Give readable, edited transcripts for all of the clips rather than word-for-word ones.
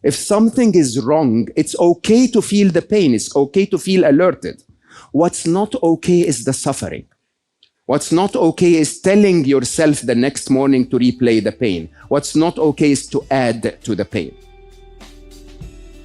If something is wrong, it's okay to feel the pain. It's okay to feel alerted. What's not okay is the suffering. What's not okay is telling yourself the next morning to replay the pain. What's not okay is to add to the pain.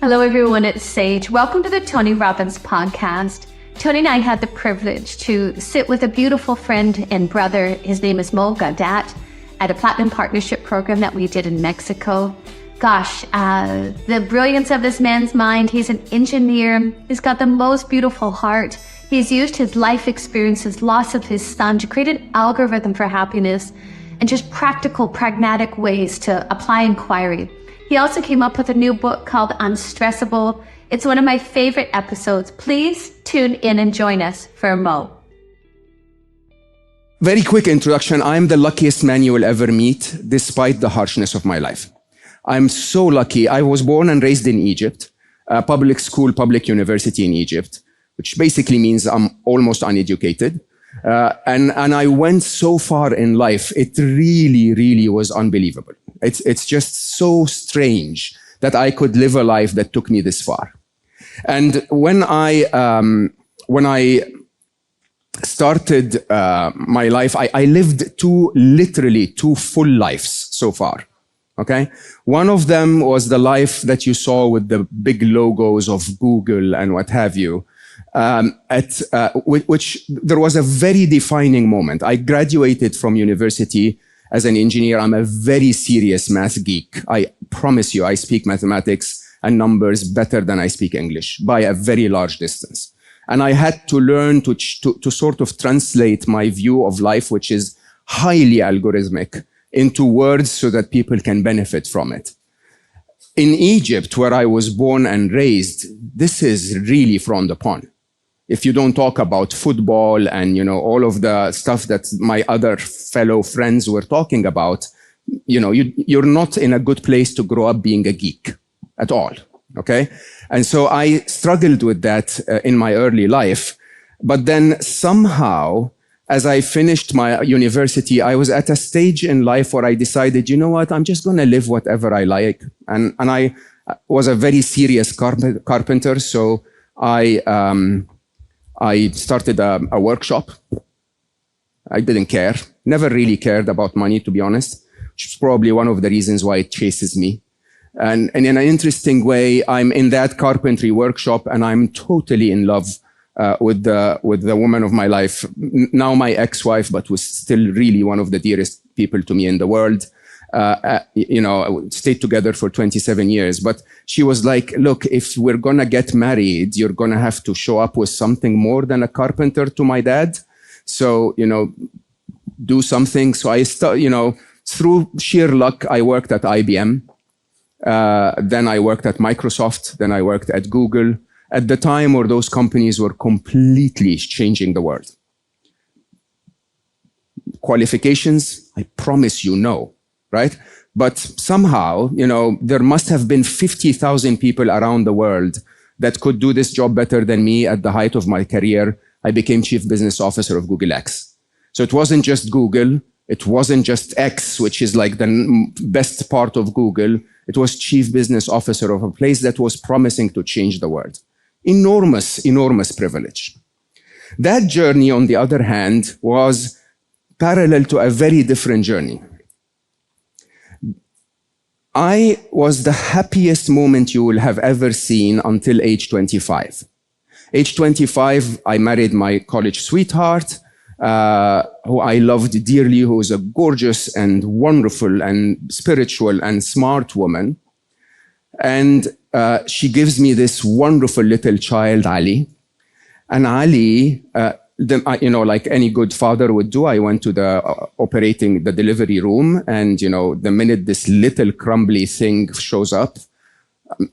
Hello everyone, it's Sage. Welcome to the Tony Robbins podcast. Tony and I had the privilege to sit with a beautiful friend and brother. His name is Mo Gawdat, at a platinum partnership program that we did in Mexico. Gosh, the brilliance of this man's mind. He's an engineer. He's got the most beautiful heart. He's used his life experiences, loss of his son, to create an algorithm for happiness and just practical, pragmatic ways to apply inquiry. He also came up with a new book called Unstressable. It's one of my favorite episodes. Please tune in and join us for Mo. Very quick introduction. I'm the luckiest man you will ever meet, despite the harshness of my life. I'm so lucky. I was born and raised in Egypt, public school, public university in Egypt, which basically means I'm almost uneducated. And I went so far in life, it really was unbelievable. It's just so strange that I could live a life that took me this far. And when I started my life, I lived literally two full lives so far. Okay. One of them was the life that you saw with the big logos of Google and what have you. Which there was a very defining moment. I graduated from university as an engineer. I'm a very serious math geek. I promise you, I speak mathematics and numbers better than I speak English by a very large distance. And I had to learn to sort of translate my view of life, which is highly algorithmic, into words so that people can benefit from it. In Egypt, where I was born and raised, this is really frowned upon. If you don't talk about football and, all of the stuff that my other fellow friends were talking about, you're not in a good place to grow up being a geek at all. Okay. And so I struggled with that in my early life. But then somehow, as I finished my university, I was at a stage in life where I decided, you know what, I'm just going to live whatever I like. And I was a very serious carpenter. So I started a workshop. I didn't care, never really cared about money, to be honest, which is probably one of the reasons why it chases me. And in an interesting way, I'm in that carpentry workshop and I'm totally in love with the woman of my life, now my ex-wife, but was still really one of the dearest people to me in the world. Stayed together for 27 years, but she was like, look, if we're going to get married, you're going to have to show up with something more than a carpenter to my dad. So, do something. So I through sheer luck, I worked at IBM. Then I worked at Microsoft. Then I worked at Google at the time where those companies were completely changing the world. Qualifications, I promise you, no. Right? But somehow, there must have been 50,000 people around the world that could do this job better than me. At the height of my career, I became Chief Business Officer of Google X. So it wasn't just Google. It wasn't just X, which is like the best part of Google. It was Chief Business Officer of a place that was promising to change the world. Enormous privilege. That journey, on the other hand, was parallel to a very different journey. I was the happiest moment you will have ever seen until age 25. Age 25, I married my college sweetheart, who I loved dearly, who was a gorgeous and wonderful and spiritual and smart woman. And she gives me this wonderful little child, Ali. And Ali, like any good father would do, I went to the delivery room, and, the minute this little crumbly thing shows up,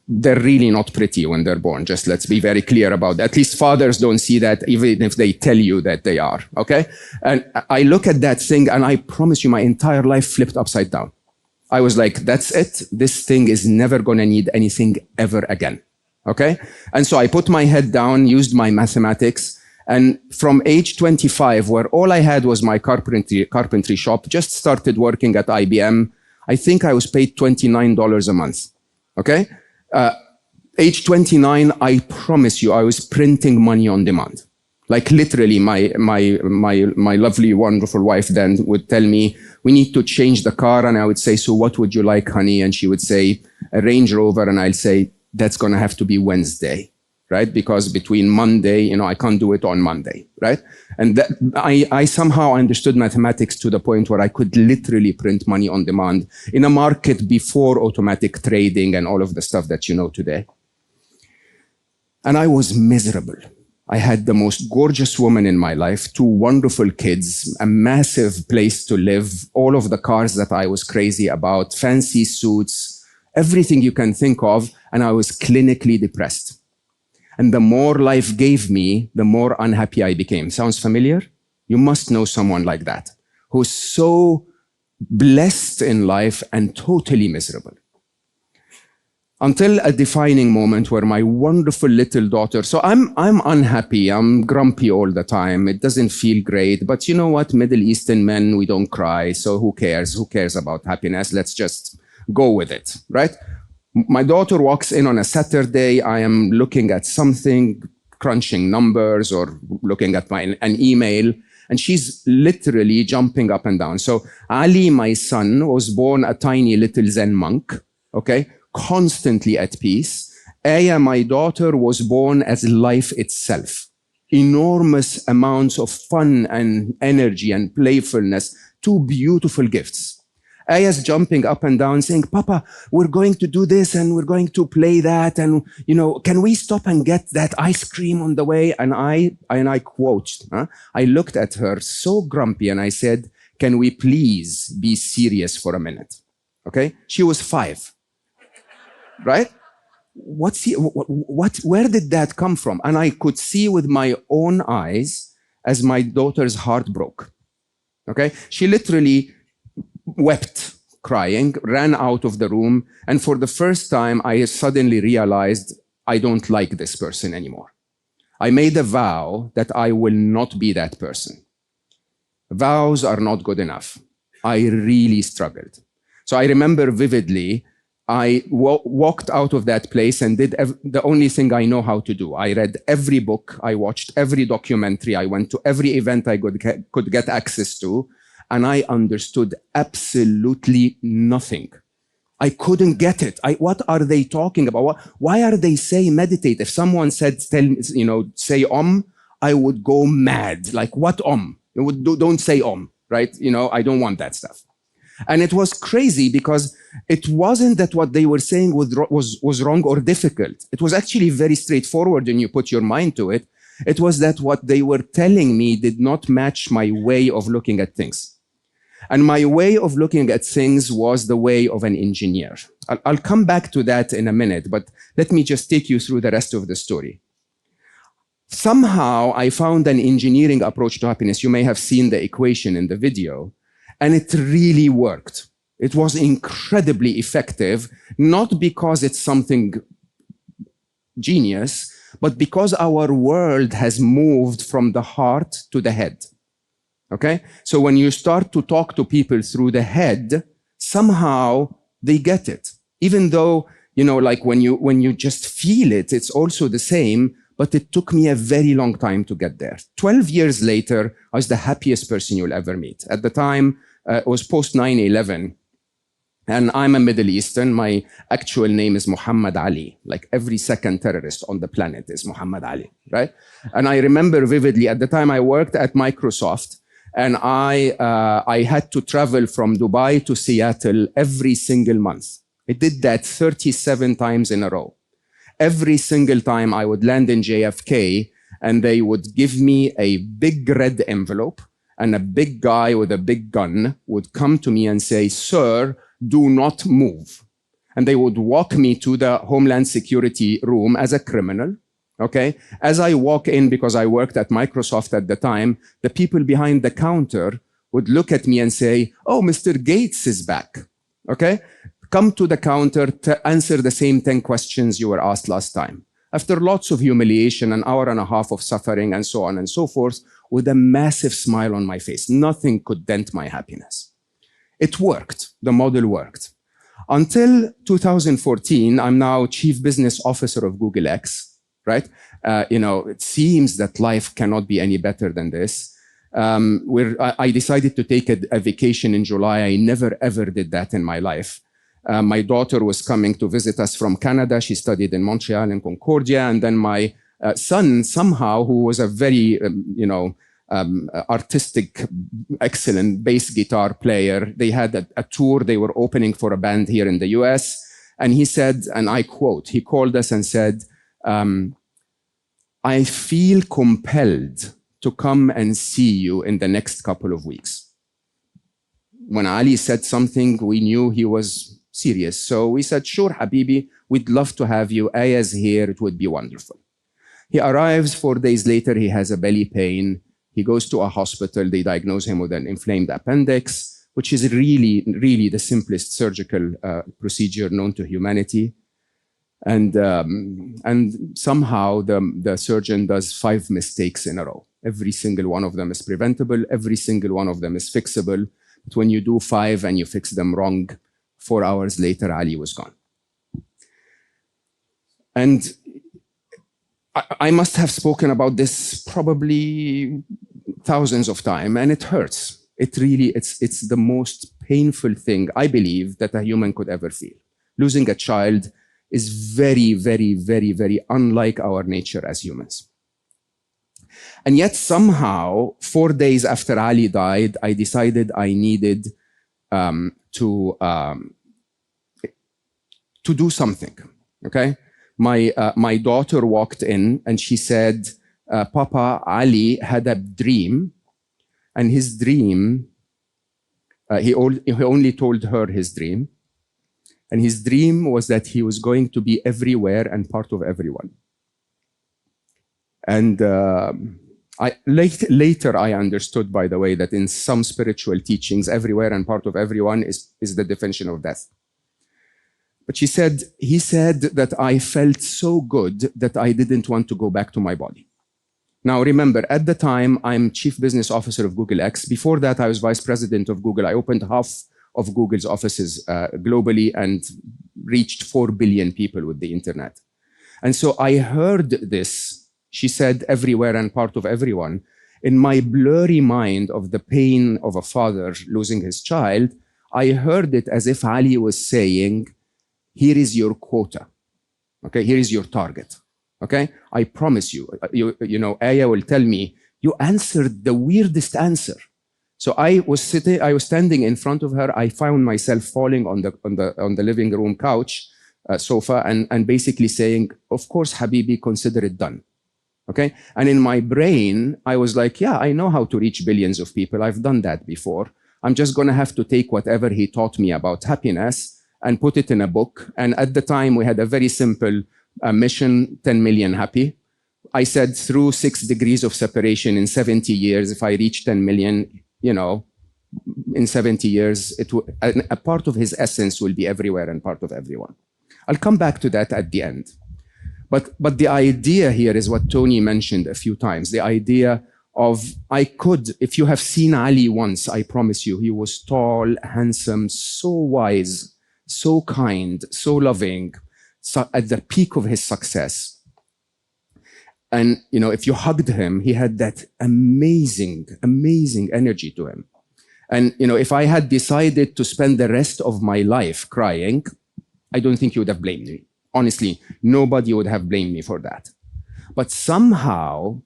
they're really not pretty when they're born. Just let's be very clear about that. At least fathers don't see that, even if they tell you that they are, okay? And I look at that thing, and I promise you my entire life flipped upside down. I was like, that's it. This thing is never going to need anything ever again, okay? And so I put my head down, used my mathematics, and from age 25, where all I had was my carpentry shop, just started working at IBM. I think I was paid $29 a month, okay? Age 29, I promise you, I was printing money on demand. Like literally, my lovely, wonderful wife then would tell me, we need to change the car. And I would say, so what would you like, honey? And she would say, a Range Rover. And I'll say, that's going to have to be Wednesday, right? Because between Monday, I can't do it on Monday, right? And that, I somehow understood mathematics to the point where I could literally print money on demand in a market before automatic trading and all of the stuff that you know today. And I was miserable. I had the most gorgeous woman in my life, 2 wonderful kids, a massive place to live, all of the cars that I was crazy about, fancy suits, everything you can think of, and I was clinically depressed. And the more life gave me, the more unhappy I became. Sounds familiar? You must know someone like that, who's so blessed in life and totally miserable. Until a defining moment where my wonderful little daughter, so I'm unhappy, I'm grumpy all the time, it doesn't feel great, but you know what, Middle Eastern men, we don't cry, so who cares? Who cares about happiness? Let's just go with it, right? My daughter walks in on a Saturday, I am looking at something, crunching numbers or looking at an email, and she's literally jumping up and down. So Ali, my son, was born a tiny little Zen monk, okay? Constantly at peace. Aya, my daughter, was born as life itself. Enormous amounts of fun and energy and playfulness, 2 beautiful gifts. Aya's jumping up and down saying, Papa, we're going to do this and we're going to play that. And, can we stop and get that ice cream on the way? And I quote, I looked at her so grumpy and I said, can we please be serious for a minute? Okay? She was 5. Right? Where did that come from? And I could see with my own eyes as my daughter's heart broke. Okay? She literally wept, crying, ran out of the room. And for the first time, I suddenly realized I don't like this person anymore. I made a vow that I will not be that person. Vows are not good enough. I really struggled. So I remember vividly, I walked out of that place and did the only thing I know how to do. I read every book, I watched every documentary, I went to every event I could get access to, and I understood absolutely nothing. I couldn't get it. What are they talking about? Why are they saying meditate? If someone said, say I would go mad. Like, what Om? Don't say Om, right? I don't want that stuff. And it was crazy because it wasn't that what they were saying was wrong or difficult. It was actually very straightforward when you put your mind to it. It was that what they were telling me did not match my way of looking at things. And my way of looking at things was the way of an engineer. I'll come back to that in a minute, but let me just take you through the rest of the story. Somehow I found an engineering approach to happiness. You may have seen the equation in the video. And it really worked. It was incredibly effective, not because it's something genius, but because our world has moved from the heart to the head. Okay? So when you start to talk to people through the head, somehow they get it. Even though, like when you just feel it, it's also the same, but it took me a very long time to get there. 12 years later, I was the happiest person you'll ever meet. At the time, it was post 9/11, and I'm a Middle Eastern. My actual name is Muhammad Ali. Like every second terrorist on the planet is Muhammad Ali, right? And I remember vividly, at the time I worked at Microsoft, and I had to travel from Dubai to Seattle every single month. I did that 37 times in a row. Every single time I would land in JFK, and they would give me a big red envelope, and a big guy with a big gun would come to me and say, sir, do not move. And they would walk me to the Homeland Security room as a criminal, okay? As I walk in, because I worked at Microsoft at the time, the people behind the counter would look at me and say, oh, Mr. Gates is back, okay? Come to the counter to answer the same 10 questions you were asked last time. After lots of humiliation, an hour and a half of suffering, and so on and so forth, with a massive smile on my face. Nothing could dent my happiness. It worked. The model worked. Until 2014, I'm now Chief Business Officer of Google X, right? It seems that life cannot be any better than this. I decided to take a vacation in July. I never, ever did that in my life. My daughter was coming to visit us from Canada. She studied in Montreal and Concordia. And then my son, somehow, who was a very, artistic, excellent bass guitar player, they had a tour. They were opening for a band here in the US. And he said, and I quote, he called us and said, I feel compelled to come and see you in the next couple of weeks. When Ali said something, we knew he was serious. So we said, sure, Habibi, we'd love to have you. Aya's here. It would be wonderful. He arrives 4 days later. He has a belly pain. He goes to a hospital. They diagnose him with an inflamed appendix, which is really, really the simplest surgical procedure known to humanity. And somehow the surgeon does 5 mistakes in a row. Every single one of them is preventable. Every single one of them is fixable. But when you do 5 and you fix them wrong, 4 hours later, Ali was gone. And I must have spoken about this probably thousands of times, and it hurts. It really, it's the most painful thing, I believe, that a human could ever feel. Losing a child is very, very, very, very unlike our nature as humans. And yet somehow, 4 days after Ali died, I decided I needed to do something, okay? My daughter walked in and she said, Papa, Ali had a dream, and his dream, he only told her his dream, and his dream was that he was going to be everywhere and part of everyone. And later I understood, by the way, that in some spiritual teachings, everywhere and part of everyone is the definition of death. But he said that I felt so good that I didn't want to go back to my body. Now, remember, at the time, I'm Chief Business Officer of Google X. Before that, I was Vice President of Google. I opened half of Google's offices globally and reached 4 billion people with the internet. And so I heard this, she said, everywhere and part of everyone. In my blurry mind of the pain of a father losing his child, I heard it as if Ali was saying, here is your quota, okay? Here is your target, okay? I promise you, Aya will tell me, you answered the weirdest answer. So I was standing in front of her. I found myself falling on the living room couch, sofa, and basically saying, of course, Habibi, consider it done, okay? And in my brain, I was like, yeah, I know how to reach billions of people. I've done that before. I'm just gonna have to take whatever he taught me about happiness and put it in a book. And at the time, we had a very simple mission, 10 million happy. I said, through 6 degrees of separation in 70 years, if I reach 10 million, in 70 years, a part of his essence will be everywhere and part of everyone. I'll come back to that at the end. But the idea here is what Tony mentioned a few times, the idea of if you have seen Ali once, I promise you, he was tall, handsome, so wise, so kind, so loving, so at the peak of his success. And, if you hugged him, he had that amazing, amazing energy to him. And, if I had decided to spend the rest of my life crying, I don't think you would have blamed me. Honestly, nobody would have blamed me for that. But somehow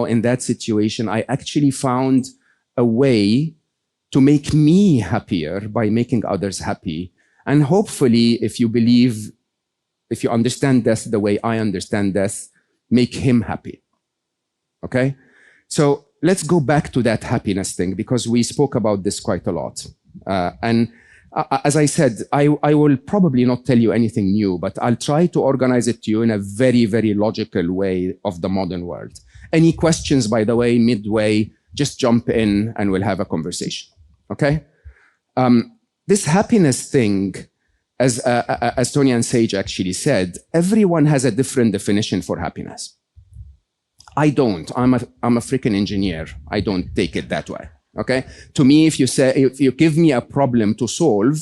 in that situation, I actually found a way to make me happier by making others happy. And hopefully, if you understand death the way I understand death, make him happy, okay? So let's go back to that happiness thing, because we spoke about this quite a lot. As I said, I will probably not tell you anything new, but I'll try to organize it to you in a very, very logical way of the modern world. Any questions, by the way, midway, just jump in and we'll have a conversation, okay? This happiness thing, as Tony and Sage actually said, everyone has a different definition for happiness. I don't. I'm a freaking engineer. I don't take it that way. Okay? To me, if you give me a problem to solve,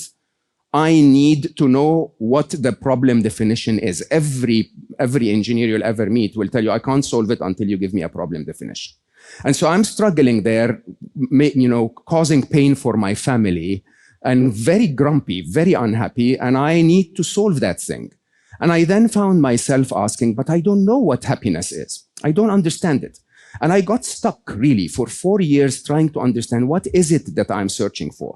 I need to know what the problem definition is. Every engineer you'll ever meet will tell you, I can't solve it until you give me a problem definition. And so I'm struggling there, causing pain for my family, and very grumpy, very unhappy, and I need to solve that thing. And I then found myself asking, but I don't know what happiness is. I don't understand it. And I got stuck really for 4 years trying to understand what is it that I'm searching for.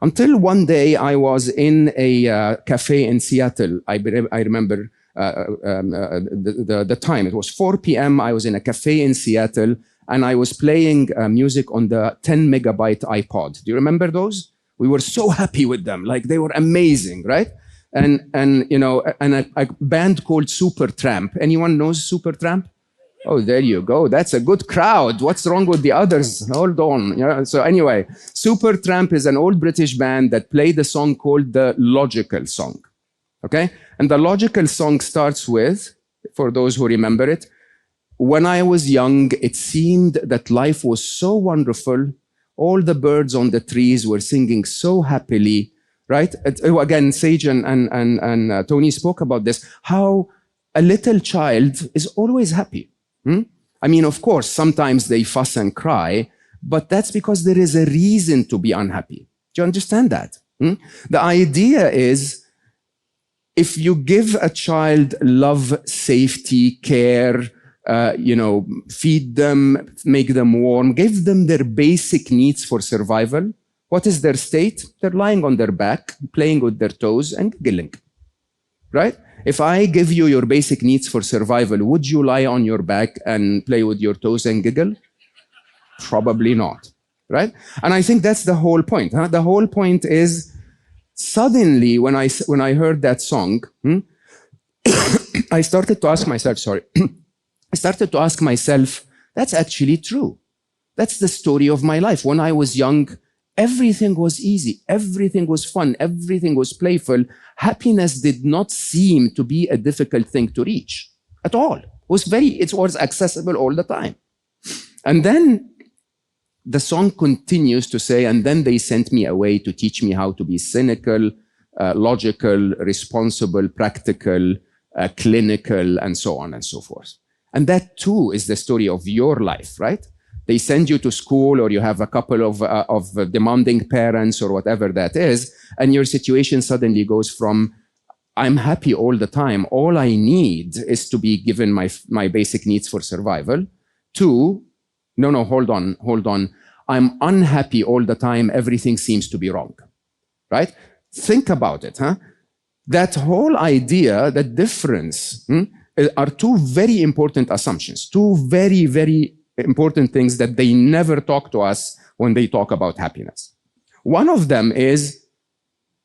Until one day I was in a cafe in Seattle. I remember the time. It was 4 p.m. I was in a cafe in Seattle, and I was playing music on the 10 megabyte iPod. Do you remember those? We were so happy with them. Like, they were amazing, right? And a band called Supertramp. Anyone knows Supertramp? Oh, there you go. That's a good crowd. What's wrong with the others? Hold on. Yeah. So anyway, Supertramp is an old British band that played a song called the Logical Song. Okay? And the Logical Song starts with, for those who remember it, when I was young, it seemed that life was so wonderful. All the birds on the trees were singing so happily, right? Again, Sage and Tony spoke about this, how a little child is always happy. I mean, of course, sometimes they fuss and cry, but that's because there is a reason to be unhappy. Do you understand that? The idea is, if you give a child love, safety, care, feed them, make them warm, give them their basic needs for survival, what is their state? They're lying on their back, playing with their toes and giggling, right? If I give you your basic needs for survival, would you lie on your back and play with your toes and giggle? Probably not, right? And I think that's the whole point. The whole point is, suddenly when I heard that song, I started to ask myself, that's actually true. That's the story of my life. When I was young, everything was easy, everything was fun, everything was playful. Happiness did not seem to be a difficult thing to reach at all. It was accessible all the time. And then the song continues to say, and then they sent me away to teach me how to be cynical, logical, responsible, practical, clinical, and so on and so forth. And that too is the story of your life, right? They send you to school, or you have a couple of demanding parents or whatever that is, and your situation suddenly goes from, I'm happy all the time, all I need is to be given my basic needs for survival, to, no, hold on, I'm unhappy all the time, everything seems to be wrong, right? Think about it, huh? That whole idea, that difference, are two very important assumptions, two very, very important things that they never talk to us when they talk about happiness. One of them is,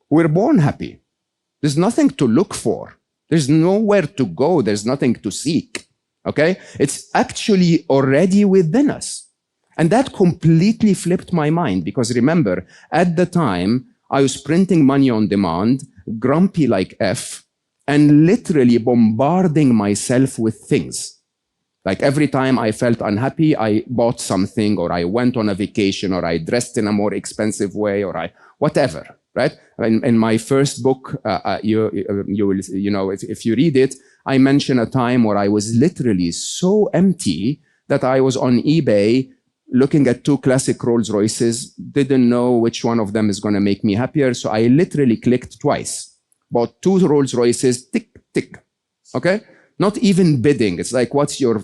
we're born happy. There's nothing to look for. There's nowhere to go. There's nothing to seek. Okay? It's actually already within us. And that completely flipped my mind, because remember, at the time, I was printing money on demand, grumpy like F, and literally bombarding myself with things. Like, every time I felt unhappy, I bought something, or I went on a vacation, or I dressed in a more expensive way, or whatever, right? In my first book, you will, if you read it, I mention a time where I was literally so empty that I was on eBay looking at 2 classic Rolls Royces, didn't know which one of them is going to make me happier. So I literally clicked twice, bought 2 Rolls Royces, tick, tick, okay? Not even bidding. It's like, what's your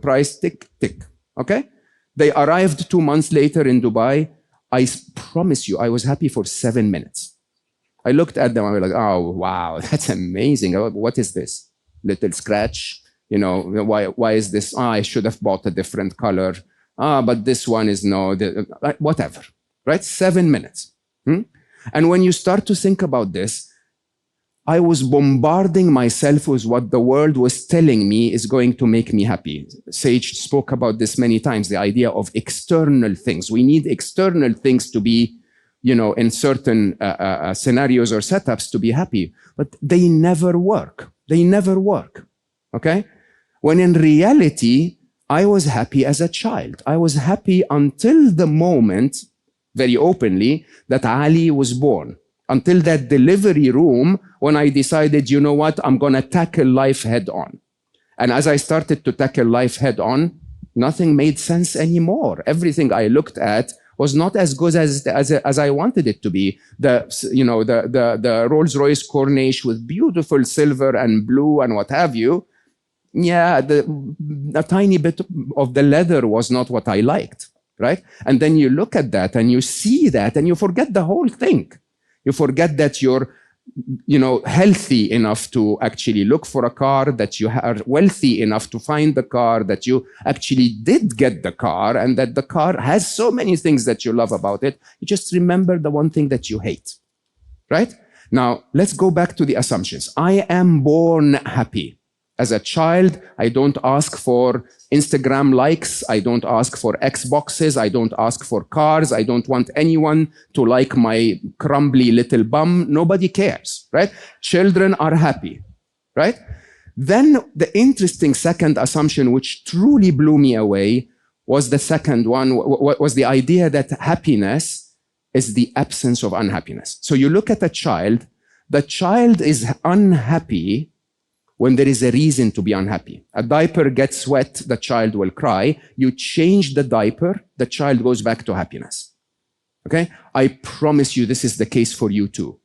price? Tick, tick, okay? They arrived 2 months later in Dubai. I promise you, I was happy for 7 minutes. I looked at them, I was like, oh, wow, that's amazing. What is this? Little scratch? Why is this? I should have bought a different color. But this one is whatever, right? 7 minutes. And when you start to think about this, I was bombarding myself with what the world was telling me is going to make me happy. Sage spoke about this many times, the idea of external things. We need external things to be, in certain scenarios or setups to be happy, but they never work. They never work, okay? When in reality, I was happy as a child. I was happy until the moment, very openly, that Ali was born. until that delivery room when I decided, you know what, I'm going to tackle life head on. And as I started to tackle life head on, nothing made sense anymore. Everything I looked at was not as good as I wanted it to be. The Rolls-Royce Corniche with beautiful silver and blue and what have you. Yeah, a tiny bit of the leather was not what I liked, right? And then you look at that and you see that and you forget the whole thing. You forget that you're, healthy enough to actually look for a car, that you are wealthy enough to find the car, that you actually did get the car, and that the car has so many things that you love about it. You just remember the one thing that you hate, right? Now, let's go back to the assumptions. I am born happy. As a child, I don't ask for Instagram likes. I don't ask for Xboxes. I don't ask for cars. I don't want anyone to like my crumbly little bum. Nobody cares, right? Children are happy, right? Then the interesting second assumption, which truly blew me away, was the second one, was the idea that happiness is the absence of unhappiness. So you look at a child, the child is unhappy when there is a reason to be unhappy. A diaper gets wet, the child will cry. You change the diaper, the child goes back to happiness. Okay? I promise you this is the case for you too.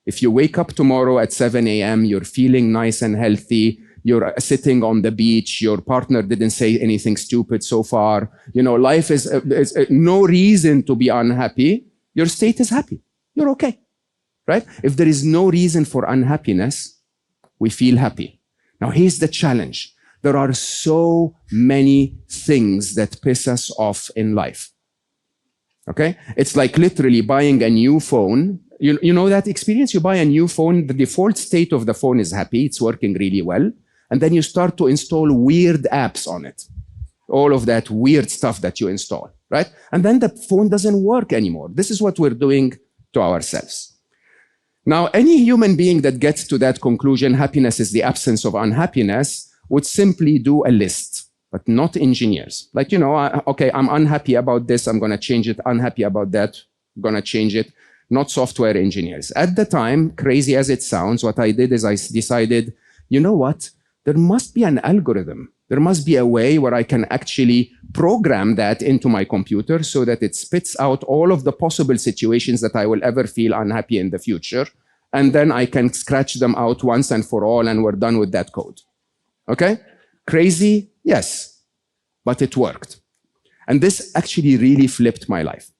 If you wake up tomorrow at 7 a.m., you're feeling nice and healthy, you're sitting on the beach, your partner didn't say anything stupid so far, life is no reason to be unhappy, your state is happy. You're okay, right? If there is no reason for unhappiness, we feel happy. Now, here's the challenge. There are so many things that piss us off in life. Okay? It's like literally buying a new phone. You know that experience? You buy a new phone, the default state of the phone is happy, it's working really well. And then you start to install weird apps on it. All of that weird stuff that you install, right? And then the phone doesn't work anymore. This is what we're doing to ourselves. Now, any human being that gets to that conclusion, happiness is the absence of unhappiness, would simply do a list, but not engineers. Like, okay, I'm unhappy about this, I'm going to change it. Unhappy about that, I'm going to change it. Not software engineers. At the time, crazy as it sounds, what I did is I decided, you know what? There must be an algorithm. There must be a way where I can actually program that into my computer so that it spits out all of the possible situations that I will ever feel unhappy in the future. And then I can scratch them out once and for all, and we're done with that code. Okay? Crazy? Yes. But it worked. And this actually really flipped my life.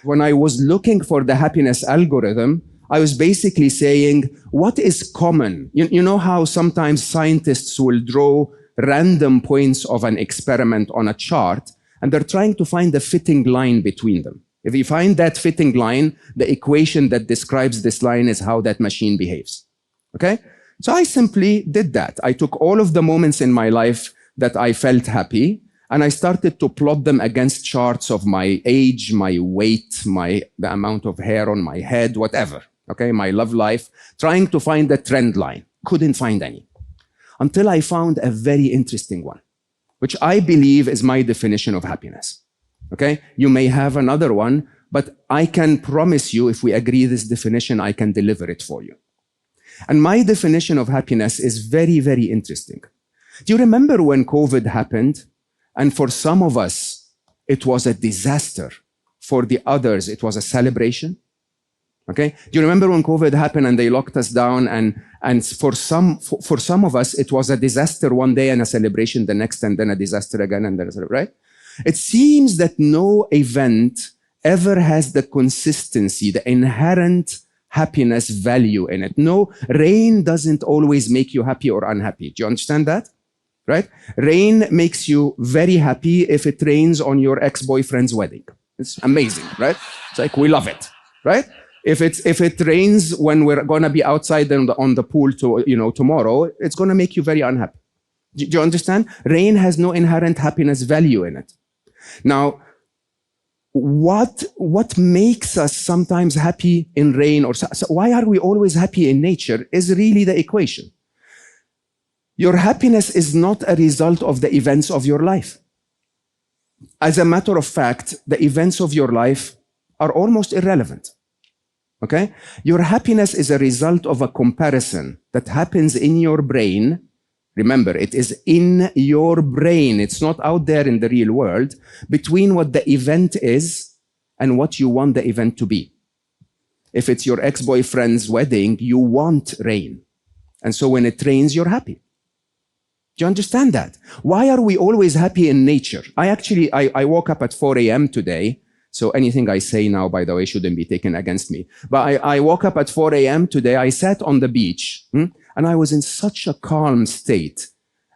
When I was looking for the happiness algorithm, I was basically saying, what is common? You know how sometimes scientists will draw random points of an experiment on a chart, and they're trying to find a fitting line between them. If you find that fitting line, the equation that describes this line is how that machine behaves. Okay? So I simply did that. I took all of the moments in my life that I felt happy, and I started to plot them against charts of my age, my weight, the amount of hair on my head, whatever. Okay? My love life, trying to find a trend line. Couldn't find any. Until I found a very interesting one, which I believe is my definition of happiness. Okay? You may have another one, but I can promise you, if we agree this definition, I can deliver it for you. And my definition of happiness is very, very interesting. Do you remember when COVID happened? And for some of us, it was a disaster. For the others, it was a celebration. Okay? Do you remember when COVID happened and they locked us down, and for some of us, it was a disaster one day and a celebration the next, and then a disaster again, and then a celebration, right? It seems that no event ever has the consistency, the inherent happiness value in it. No, rain doesn't always make you happy or unhappy. Do you understand that? Right? Rain makes you very happy if it rains on your ex-boyfriend's wedding. It's amazing, right? It's like, we love it, right? If it rains when we're going to be outside on the pool tomorrow, it's going to make you very unhappy. Do you understand? Rain has no inherent happiness value in it. Now, what makes us sometimes happy in rain, or so why are we always happy in nature, is really the equation. Your happiness is not a result of the events of your life. As a matter of fact, the events of your life are almost irrelevant. Okay? Your happiness is a result of a comparison that happens in your brain. Remember, it is in your brain. It's not out there in the real world, between what the event is and what you want the event to be. If it's your ex-boyfriend's wedding, you want rain. And so when it rains, you're happy. Do you understand that? Why are we always happy in nature? I woke up at 4 a.m. today. So anything I say now, by the way, shouldn't be taken against me. But I woke up at 4 a.m. today. I sat on the beach, and I was in such a calm state.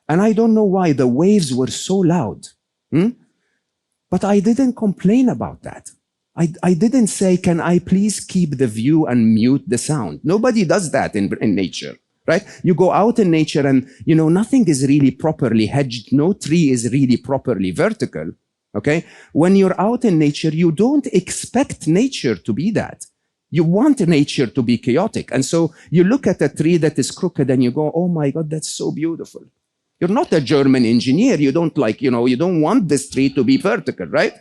And I don't know why the waves were so loud. But I didn't complain about that. I didn't say, can I please keep the view and mute the sound? Nobody does that in nature, right? You go out in nature and, nothing is really properly hedged. No tree is really properly vertical, okay? When you're out in nature, you don't expect nature to be that. You want nature to be chaotic. And so you look at a tree that is crooked and you go, oh my God, that's so beautiful. You're not a German engineer. You don't you don't want this tree to be vertical, right?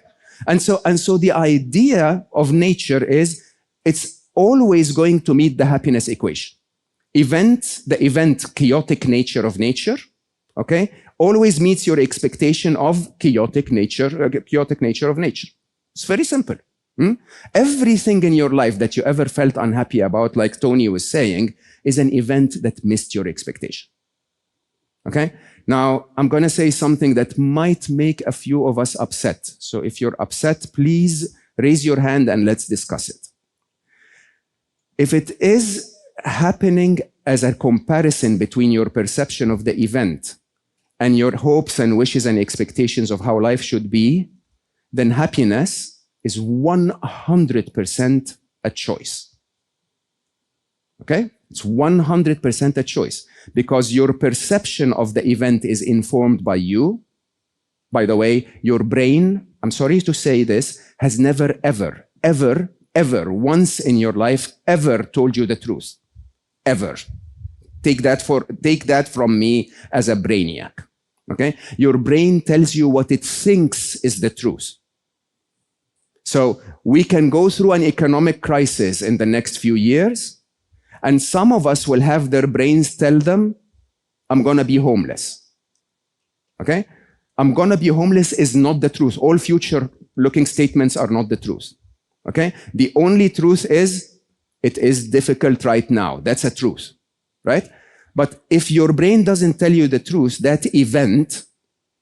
And so the idea of nature is it's always going to meet the happiness equation. The chaotic nature of nature, okay, always meets your expectation of chaotic nature of nature. It's very simple. Everything in your life that you ever felt unhappy about, like Tony was saying, is an event that missed your expectation. Okay? Now, I'm going to say something that might make a few of us upset. So if you're upset, please raise your hand and let's discuss it. If it is happening as a comparison between your perception of the event and your hopes and wishes and expectations of how life should be, then happiness is 100% a choice. Okay? It's 100% a choice because your perception of the event is informed by you. By the way, your brain, I'm sorry to say this, has never, ever, ever, ever once in your life ever told you the truth. Ever. Take that from me as a brainiac. Okay? Your brain tells you what it thinks is the truth. So we can go through an economic crisis in the next few years, and some of us will have their brains tell them, I'm going to be homeless. Okay? I'm going to be homeless is not the truth. All future-looking statements are not the truth. Okay? The only truth is, it is difficult right now. That's a truth. Right? But if your brain doesn't tell you the truth, that event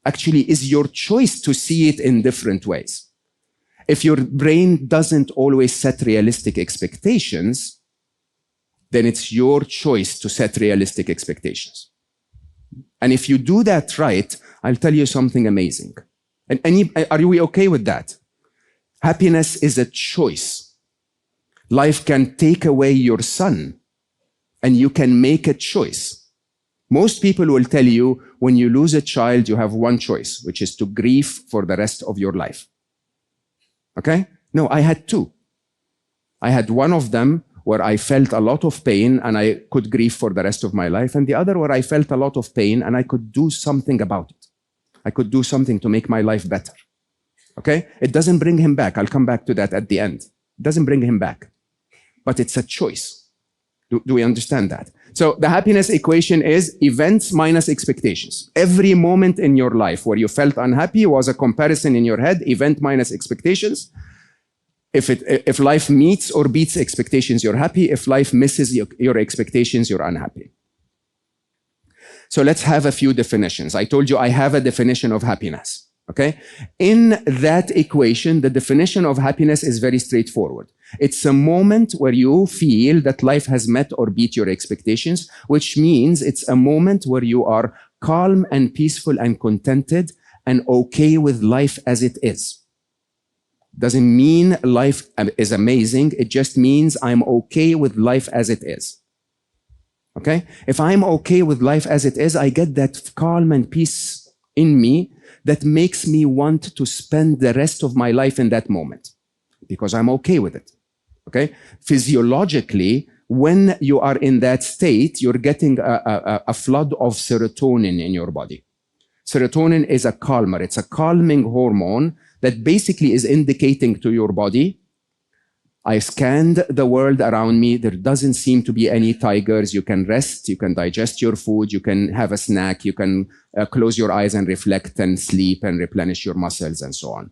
actually is your choice to see it in different ways. If your brain doesn't always set realistic expectations, then it's your choice to set realistic expectations. And if you do that right, I'll tell you something amazing. And are we okay with that? Happiness is a choice. Life can take away your son, and you can make a choice. Most people will tell you when you lose a child, you have one choice, which is to grieve for the rest of your life. Okay? No, I had two. I had one of them where I felt a lot of pain and I could grieve for the rest of my life, and the other where I felt a lot of pain and I could do something about it. I could do something to make my life better. Okay? It doesn't bring him back. I'll come back to that at the end. It doesn't bring him back. But it's a choice. Do we understand that? So the happiness equation is events minus expectations. Every moment in your life where you felt unhappy was a comparison in your head, event minus expectations. If life meets or beats expectations, you're happy. If life misses your expectations, you're unhappy. So let's have a few definitions. I told you I have a definition of happiness. Okay? In that equation, the definition of happiness is very straightforward. It's a moment where you feel that life has met or beat your expectations, which means it's a moment where you are calm and peaceful and contented and okay with life as it is. Doesn't mean life is amazing. It just means I'm okay with life as it is. Okay? If I'm okay with life as it is, I get that calm and peace in me that makes me want to spend the rest of my life in that moment because I'm okay with it. Okay? Physiologically, when you are in that state, you're getting a flood of serotonin in your body. Serotonin is a calmer. It's a calming hormone that basically is indicating to your body, I scanned the world around me. There doesn't seem to be any tigers. You can rest, you can digest your food, you can have a snack, you can close your eyes and reflect and sleep and replenish your muscles and so on.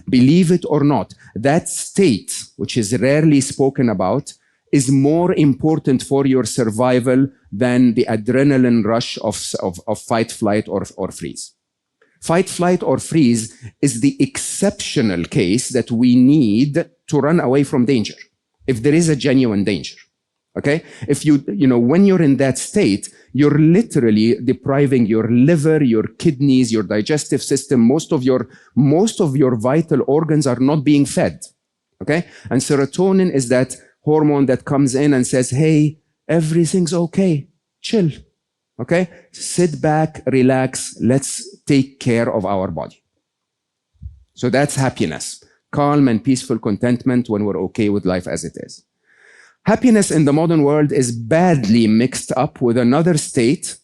Believe it or not, that state, which is rarely spoken about, is more important for your survival than the adrenaline rush of fight, flight, or freeze. Fight, flight, or freeze is the exceptional case that we need to run away from danger, if there is a genuine danger, okay? If when you're in that state, you're literally depriving your liver, your kidneys, your digestive system, most of your vital organs are not being fed, okay? And serotonin is that hormone that comes in and says, hey, everything's okay, chill. Okay, sit back, relax, let's take care of our body. So that's happiness, calm and peaceful contentment when we're okay with life as it is. Happiness in the modern world is badly mixed up with another state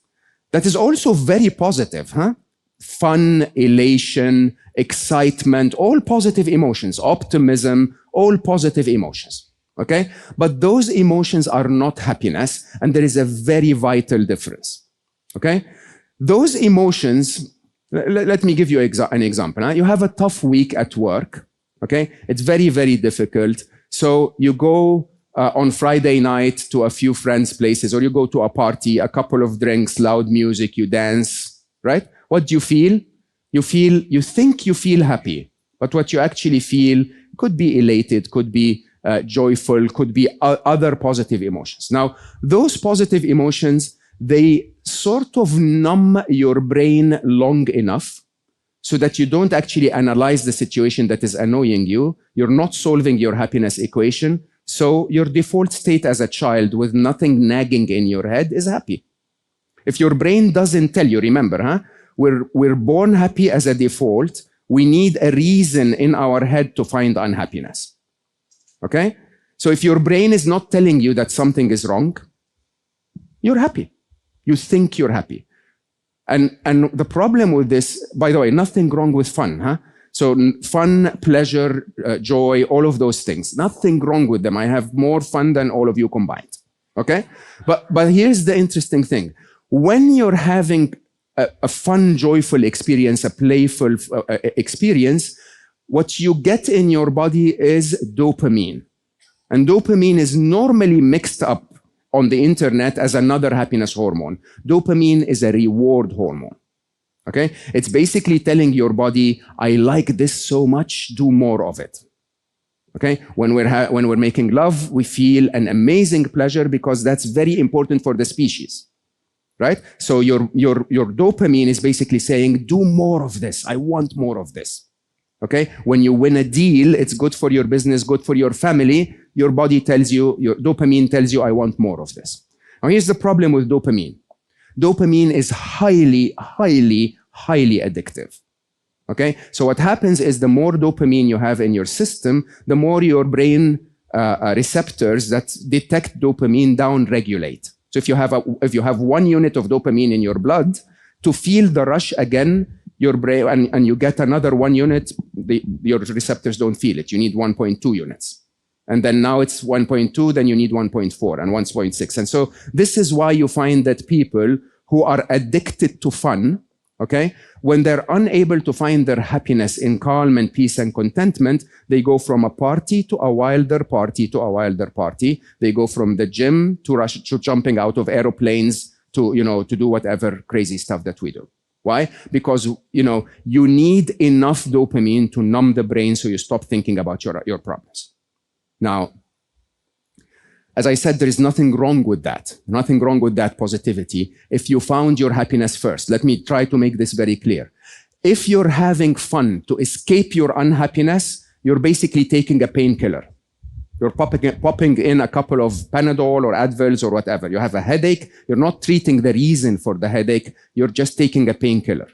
that is also very positive, Fun, elation, excitement, all positive emotions, optimism, all positive emotions. Okay, but those emotions are not happiness, and there is a very vital difference. Okay, those emotions, let me give you an example. You have a tough week at work, okay? It's very, very difficult. So you go on Friday night to a few friends' places, or you go to a party, a couple of drinks, loud music, you dance, right? What do you feel? You think you feel happy, but what you actually feel could be elated, could be joyful, could be other positive emotions. Now, those positive emotions, they sort of numb your brain long enough so that you don't actually analyze the situation that is annoying you. You're not solving your happiness equation. So your default state as a child with nothing nagging in your head is happy. If your brain doesn't tell you, remember, we're born happy as a default. We need a reason in our head to find unhappiness. Okay? So if your brain is not telling you that something is wrong, you're happy. You think you're happy. And the problem with this, by the way, nothing wrong with fun, So fun, pleasure, joy, all of those things, nothing wrong with them. I have more fun than all of you combined, okay? But here's the interesting thing. When you're having a fun, joyful experience, a playful experience, what you get in your body is dopamine. And dopamine is normally mixed up on the internet as another happiness hormone. Dopamine is a reward hormone, okay? It's basically telling your body, I like this so much, do more of it, okay? When we're making love, we feel an amazing pleasure because that's very important for the species, right? So your dopamine is basically saying, do more of this, I want more of this, okay? When you win a deal, it's good for your business, good for your family. Your body tells you, your dopamine tells you, I want more of this. Now, here's the problem with dopamine. Dopamine is highly, highly, highly addictive. Okay? So what happens is the more dopamine you have in your system, the more your brain receptors that detect dopamine down-regulate. So if you have 1 unit of dopamine in your blood, to feel the rush again, your brain, and you get another 1 unit, your receptors don't feel it. You need 1.2 units. And then now it's 1.2, then you need 1.4 and 1.6. And so this is why you find that people who are addicted to fun, okay, when they're unable to find their happiness in calm and peace and contentment, they go from a party to a wilder party to a wilder party. They go from the gym to jumping out of aeroplanes to do whatever crazy stuff that we do. Why? Because, you need enough dopamine to numb the brain so you stop thinking about your problems. Now, as I said, there is nothing wrong with that. Nothing wrong with that positivity if you found your happiness first. Let me try to make this very clear. If you're having fun to escape your unhappiness, you're basically taking a painkiller. You're popping in a couple of Panadol or Advils or whatever. You have a headache. You're not treating the reason for the headache. You're just taking a painkiller.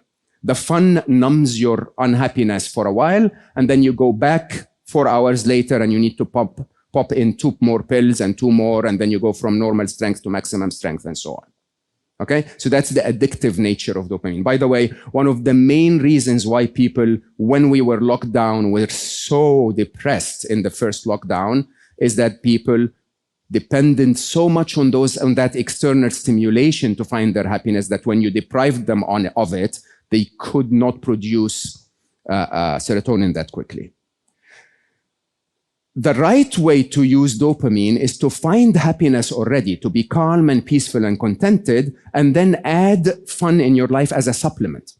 The fun numbs your unhappiness for a while, and then you go back 4 hours later and you need to pop in 2 more pills and 2 more, and then you go from normal strength to maximum strength and so on. Okay? So that's the addictive nature of dopamine. By the way, one of the main reasons why people, when we were locked down, were so depressed in the first lockdown is that people dependent so much on that external stimulation to find their happiness that when you deprived them of it, they could not produce serotonin that quickly. The right way to use dopamine is to find happiness already, to be calm and peaceful and contented, and then add fun in your life as a supplement.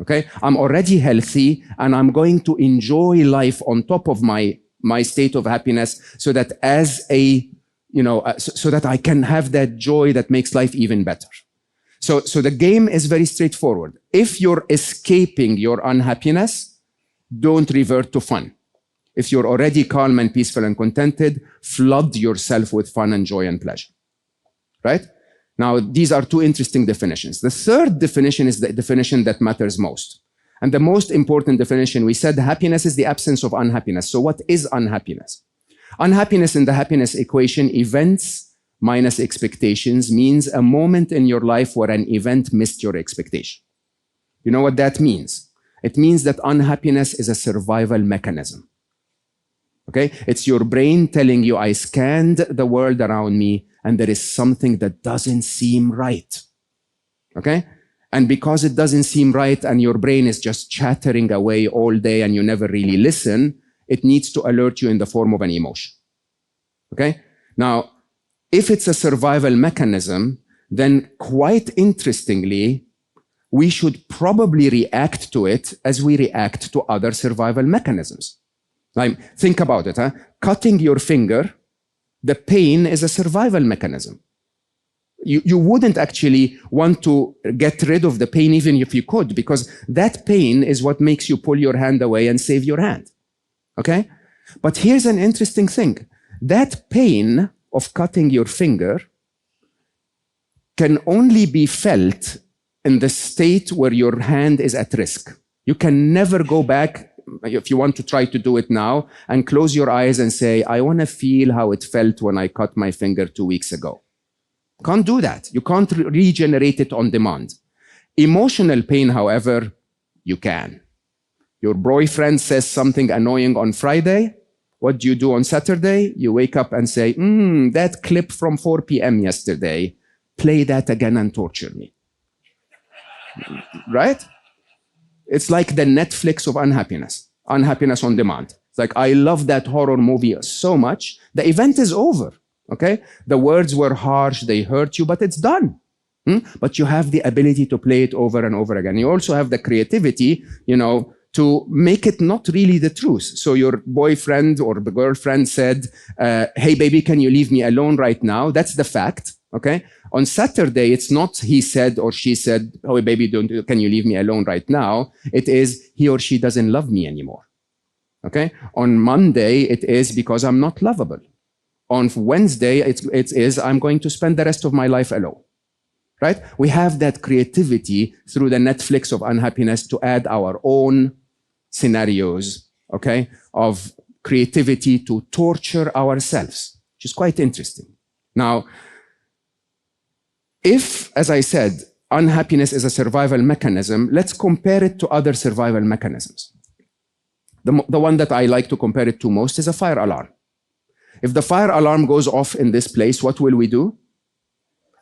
Okay? I'm already healthy, and I'm going to enjoy life on top of my state of happiness, so that so that I can have that joy that makes life even better. So the game is very straightforward. If you're escaping your unhappiness, don't revert to fun. If you're already calm and peaceful and contented, flood yourself with fun and joy and pleasure. Right? Now, these are two interesting definitions. The third definition is the definition that matters most. And the most important definition, we said happiness is the absence of unhappiness. So what is unhappiness? Unhappiness in the happiness equation, events minus expectations, means a moment in your life where an event missed your expectation. You know what that means? It means that unhappiness is a survival mechanism. Okay? It's your brain telling you, I scanned the world around me and there is something that doesn't seem right. Okay? And because it doesn't seem right and your brain is just chattering away all day and you never really listen, it needs to alert you in the form of an emotion. Okay? Now, if it's a survival mechanism, then quite interestingly, we should probably react to it as we react to other survival mechanisms. Like, think about it. Cutting your finger, the pain is a survival mechanism. You wouldn't actually want to get rid of the pain even if you could, because that pain is what makes you pull your hand away and save your hand. Okay? But here's an interesting thing. That pain of cutting your finger can only be felt in the state where your hand is at risk. You can never go back, if you want to try to do it now, and close your eyes and say, I want to feel how it felt when I cut my finger 2 weeks ago. Can't do that. You can't regenerate it on demand. Emotional pain, however, you can. Your boyfriend says something annoying on Friday. What do you do on Saturday? You wake up and say, that clip from 4 p.m. yesterday, play that again and torture me. Right? It's like the Netflix of unhappiness. Unhappiness on demand. It's like, I love that horror movie so much. The event is over. Okay? The words were harsh, they hurt you, but it's done. But you have the ability to play it over and over again. You also have the creativity, to make it not really the truth. So your boyfriend or the girlfriend said, hey, baby, can you leave me alone right now? That's the fact. Okay? On Saturday, it's not he said or she said, oh, baby, can you leave me alone right now? It is he or she doesn't love me anymore. Okay? On Monday, it is because I'm not lovable. On Wednesday, it is I'm going to spend the rest of my life alone. Right? We have that creativity through the Netflix of unhappiness to add our own scenarios, okay, of creativity to torture ourselves, which is quite interesting. Now, if, as I said, unhappiness is a survival mechanism, let's compare it to other survival mechanisms. The one that I like to compare it to most is a fire alarm. If the fire alarm goes off in this place, what will we do?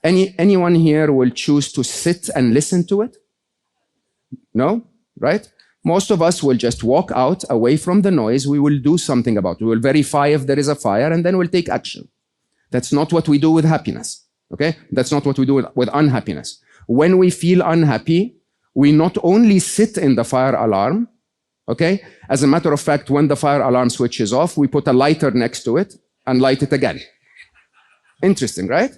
Anyone here will choose to sit and listen to it? No? Right? Most of us will just walk out away from the noise. We will do something about it. We will verify if there is a fire, and then we'll take action. That's not what we do with happiness. Okay? That's not what we do with unhappiness. When we feel unhappy, we not only sit in the fire alarm, okay? As a matter of fact, when the fire alarm switches off, we put a lighter next to it and light it again. Interesting, right?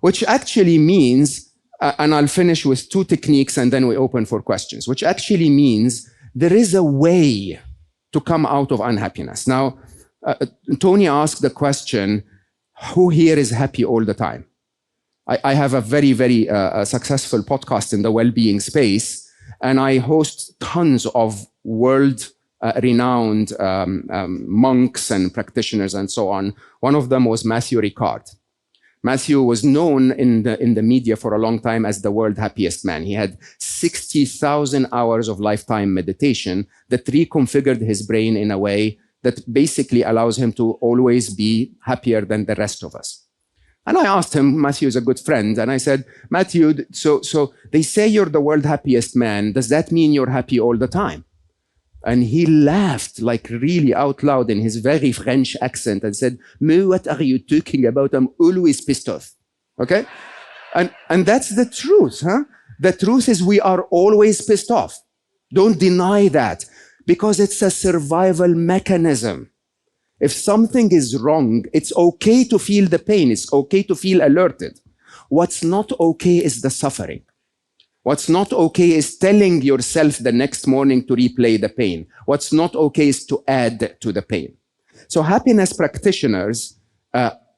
Which actually means, and I'll finish with 2 techniques and then we open for questions, which actually means there is a way to come out of unhappiness. Now, Tony asked the question, who here is happy all the time? I have a very, very successful podcast in the well-being space, and I host tons of world-renowned monks and practitioners and so on. One of them was Matthew Ricard. Matthew was known in the media for a long time as the world's happiest man. He had 60,000 hours of lifetime meditation that reconfigured his brain in a way that basically allows him to always be happier than the rest of us. And I asked him, Matthew is a good friend, and I said, Matthew, so they say you're the world's happiest man. Does that mean you're happy all the time? And he laughed like really out loud in his very French accent and said, Mo, what are you talking about? I'm always pissed off. Okay? And that's the truth, huh? The truth is we are always pissed off. Don't deny that, because it's a survival mechanism. If something is wrong, it's okay to feel the pain. It's okay to feel alerted. What's not okay is the suffering. What's not okay is telling yourself the next morning to replay the pain. What's not okay is to add to the pain. So happiness practitioners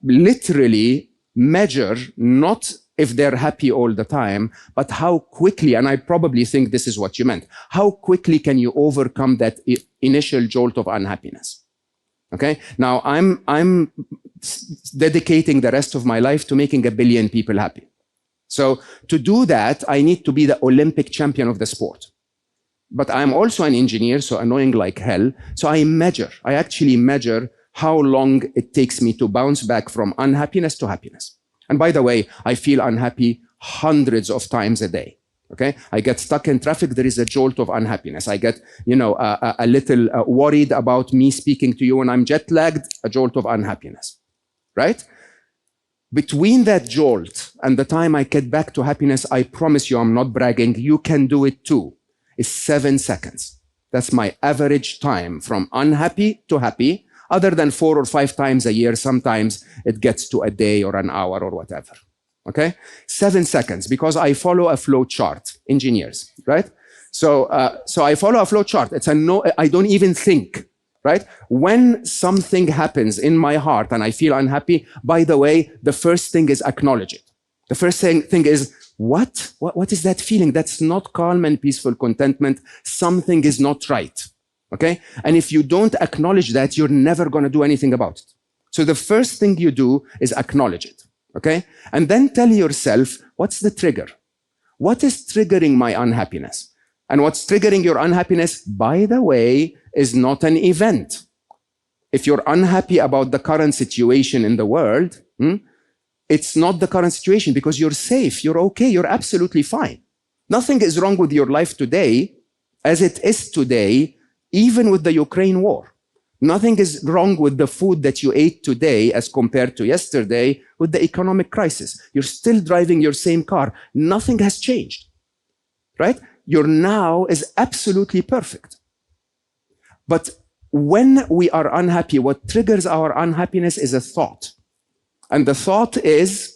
literally measure not if they're happy all the time, but how quickly, and I probably think this is what you meant, how quickly can you overcome that initial jolt of unhappiness? Okay, now I'm dedicating the rest of my life to making 1 billion people happy. So to do that, I need to be the Olympic champion of the sport. But I'm also an engineer, so annoying like hell. So I actually measure how long it takes me to bounce back from unhappiness to happiness. And by the way, I feel unhappy hundreds of times a day. Okay, I get stuck in traffic. There is a jolt of unhappiness. I get, a little worried about me speaking to you when I'm jet lagged, a jolt of unhappiness, right? Between that jolt and the time I get back to happiness, I promise you, I'm not bragging, you can do it too, is 7 seconds. That's my average time from unhappy to happy. Other than 4 or 5 times a year, sometimes it gets to a day or an hour or whatever. Okay, 7 seconds, because I follow a flow chart. Engineers, right? So I follow a flow chart. It's I don't even think, right? When something happens in my heart and I feel unhappy, by the way, the first thing is acknowledge it. The first thing is, what is that feeling? That's not calm and peaceful contentment. Something is not right. Okay, and if you don't acknowledge that, you're never going to do anything about it. So the first thing you do is acknowledge it. Okay? And then tell yourself, what's the trigger? What is triggering my unhappiness? And what's triggering your unhappiness, by the way, is not an event. If you're unhappy about the current situation in the world, it's not the current situation because you're safe, you're okay, you're absolutely fine. Nothing is wrong with your life today as it is today, even with the Ukraine war. Nothing is wrong with the food that you ate today as compared to yesterday with the economic crisis. You're still driving your same car. Nothing has changed, right? Your now is absolutely perfect. But when we are unhappy, what triggers our unhappiness is a thought. And the thought is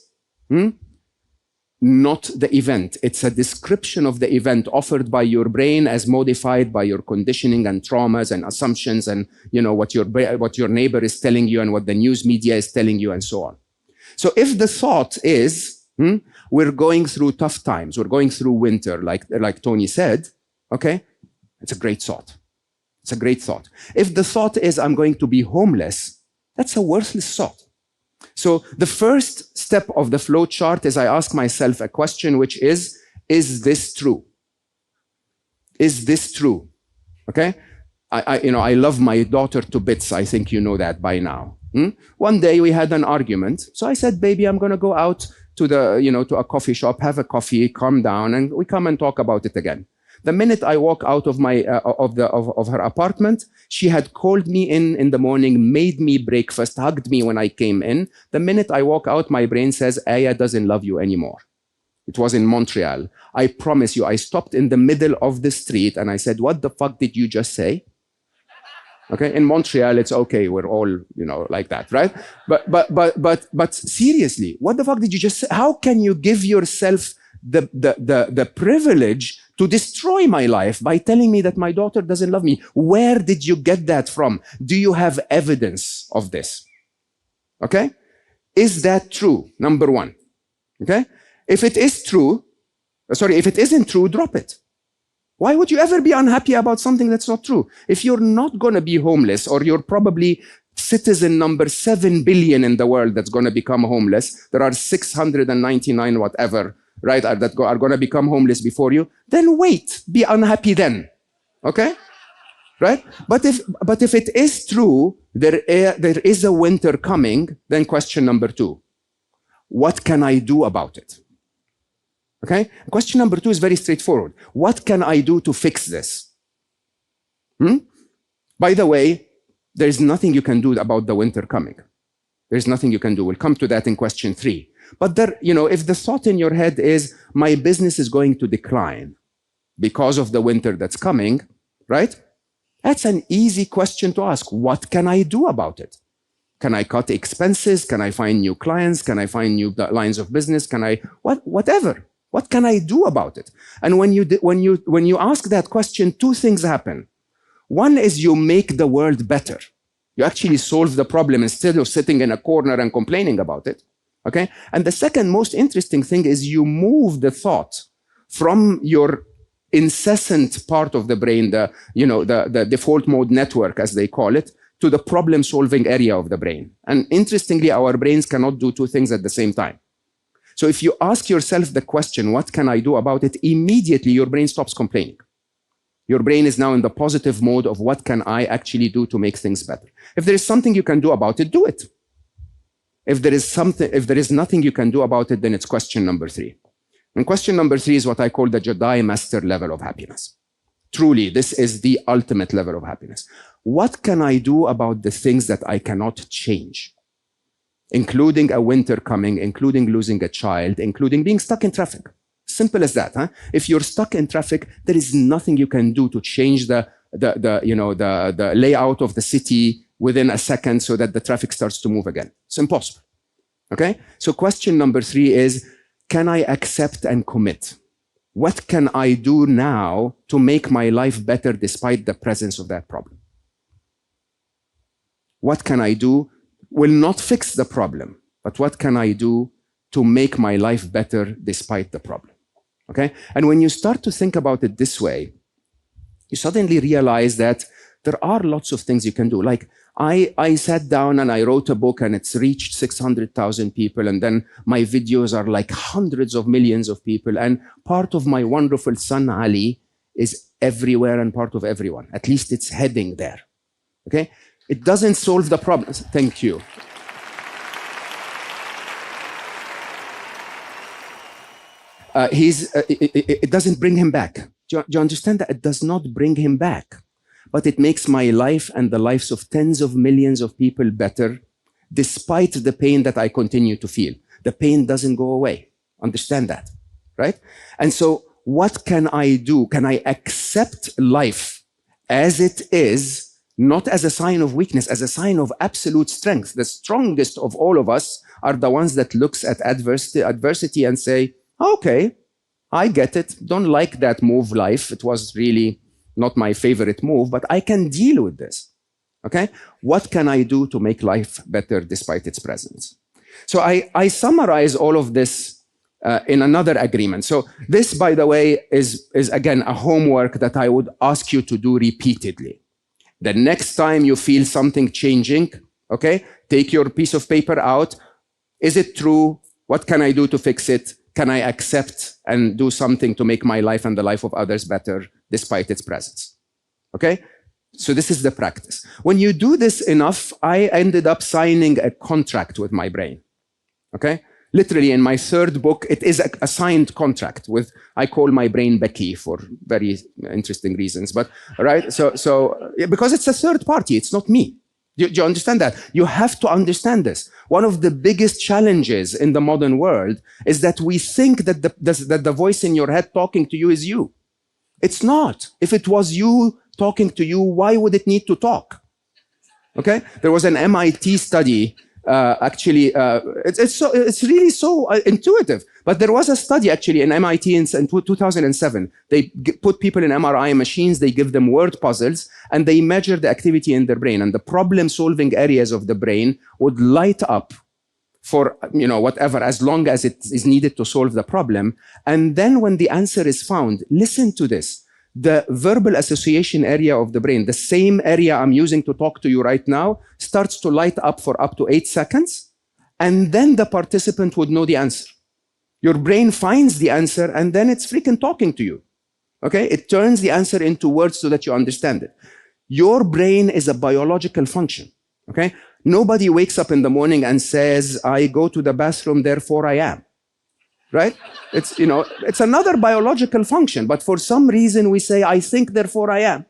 not the event. It's a description of the event offered by your brain as modified by your conditioning and traumas and assumptions and what your neighbor is telling you and what the news media is telling you and so on. So if the thought is, we're going through tough times, we're going through winter, like Tony said, okay, it's a great thought. It's a great thought. If the thought is, I'm going to be homeless, that's a worthless thought. So the first step of the flow chart is I ask myself a question, which is this true? Is this true? Okay? I love my daughter to bits. I think you know that by now. One day we had an argument. So I said, baby, I'm going to go out to to a coffee shop, have a coffee, calm down, and we come and talk about it again. The minute I walk out of my of her apartment, she had called me in the morning, made me breakfast, hugged me when I came in. The minute I walk out, my brain says, Aya doesn't love you anymore. It was in Montreal. I promise you, I stopped in the middle of the street and I said, what the fuck did you just say? Okay, in Montreal, it's okay. We're all, like that, right? But seriously, what the fuck did you just say? How can you give yourself the privilege to destroy my life by telling me that my daughter doesn't love me? Where did you get that from? Do you have evidence of this? Okay? Is that true? Number one. Okay? If it is true, if it isn't true, drop it. Why would you ever be unhappy about something that's not true? If you're not going to be homeless, or you're probably citizen number 7 billion in the world that's going to become homeless, there are 699 whatever, right, that are going to become homeless before you, then wait, be unhappy then, okay? right? But if it is true, there is a winter coming, then question number 2, what can I do about it? Okay? Question number 2 is very straightforward. What can I do to fix this? By the way, there's nothing you can do about the winter coming. There's nothing you can do. We'll come to that in question 3. But there, if the thought in your head is, my business is going to decline because of the winter that's coming, right? That's an easy question to ask. What can I do about it? Can I cut expenses? Can I find new clients? Can I find new lines of business? Can I, whatever. What can I do about it? And when you ask that question, 2 things happen. One is you make the world better. You actually solve the problem instead of sitting in a corner and complaining about it. Okay? And the second most interesting thing is you move the thought from your incessant part of the brain, the default mode network, as they call it, to the problem-solving area of the brain. And interestingly, our brains cannot do 2 things at the same time. So if you ask yourself the question, what can I do about it? Immediately, your brain stops complaining. Your brain is now in the positive mode of what can I actually do to make things better? If there is something you can do about it, do it. If there is nothing you can do about it, then it's question number 3. And question number 3 is what I call the Jedi Master level of happiness. Truly, this is the ultimate level of happiness. What can I do about the things that I cannot change? Including a winter coming, including losing a child, including being stuck in traffic. Simple as that. Huh? If you're stuck in traffic, there is nothing you can do to change the layout of the city within a second so that the traffic starts to move again. It's impossible. Okay? So question number 3 is, can I accept and commit? What can I do now to make my life better despite the presence of that problem? What can I do will not fix the problem, but what can I do to make my life better despite the problem? Okay? And when you start to think about it this way, you suddenly realize that there are lots of things you can do. Like I sat down and I wrote a book and it's reached 600,000 people. And then my videos are like hundreds of millions of people. And part of my wonderful son, Ali, is everywhere and part of everyone. At least it's heading there. Okay? It doesn't solve the problem. Thank you. It doesn't bring him back. Do you understand that? It does not bring him back. But it makes my life and the lives of tens of millions of people better, despite the pain that I continue to feel. The pain doesn't go away. Understand that, right? And so what can I do? Can I accept life as it is, not as a sign of weakness, as a sign of absolute strength? The strongest of all of us are the ones that looks at adversity and say, okay, I get it. Don't like that move, life. It was really not my favorite move, but I can deal with this. Okay? What can I do to make life better despite its presence? So I summarize all of this in another agreement. So this, by the way, is again a homework that I would ask you to do repeatedly. The next time you feel something changing, okay, take your piece of paper out. Is it true? What can I do to fix it? Can I accept and do something to make my life and the life of others better despite its presence? Okay? So this is the practice. When you do this enough, I ended up signing a contract with my brain. Okay? Literally in my 3rd book, it is a signed contract with, I call my brain Becky for very interesting reasons, but right? So because it's a 3rd party, it's not me. Do you understand that? You have to understand this. One of the biggest challenges in the modern world is that we think that the voice in your head talking to you is you. It's not. If it was you talking to you, why would it need to talk? Okay? There was an MIT study. It's really so intuitive. But there was a study actually in MIT in 2007. They put people in MRI machines, they give them word puzzles, and they measure the activity in their brain. And the problem-solving areas of the brain would light up for, whatever, as long as it is needed to solve the problem. And then when the answer is found, listen to this. The verbal association area of the brain, the same area I'm using to talk to you right now, starts to light up for up to 8 seconds. And then the participant would know the answer. Your brain finds the answer and then it's freaking talking to you. Okay? It turns the answer into words so that you understand it. Your brain is a biological function, okay? Nobody wakes up in the morning and says, I go to the bathroom, therefore I am, right? It's, it's another biological function, but for some reason we say, I think, therefore I am.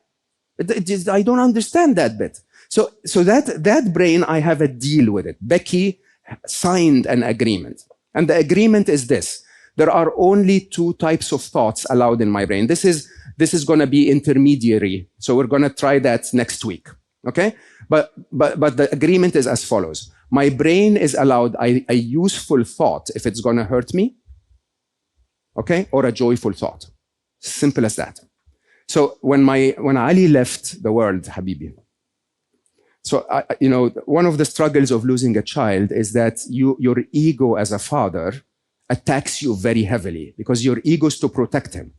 I don't understand that bit. So that brain, I have a deal with it. Becky signed an agreement. And the agreement is this. There are only two types of thoughts allowed in my brain. This is going to be intermediary. So we're going to try that next week. Okay? But the agreement is as follows. My brain is allowed a useful thought if it's going to hurt me. Okay? Or a joyful thought. Simple as that. So when Ali left the world, Habibi, so one of the struggles of losing a child is that your ego as a father attacks you very heavily because your ego is to protect him.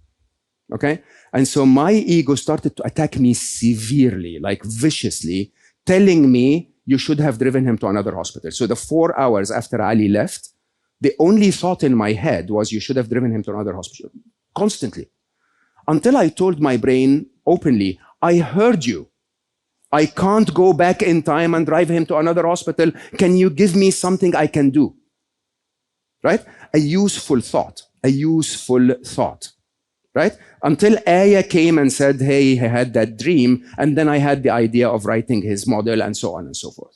Okay? And so my ego started to attack me severely, like viciously, telling me you should have driven him to another hospital. So the 4 hours after Ali left, the only thought in my head was you should have driven him to another hospital. Constantly. Until I told my brain openly, I heard you. I can't go back in time and drive him to another hospital. Can you give me something I can do? Right? A useful thought. A useful thought. Right? Until Aya came and said, hey, he had that dream. And then I had the idea of writing his model and so on and so forth.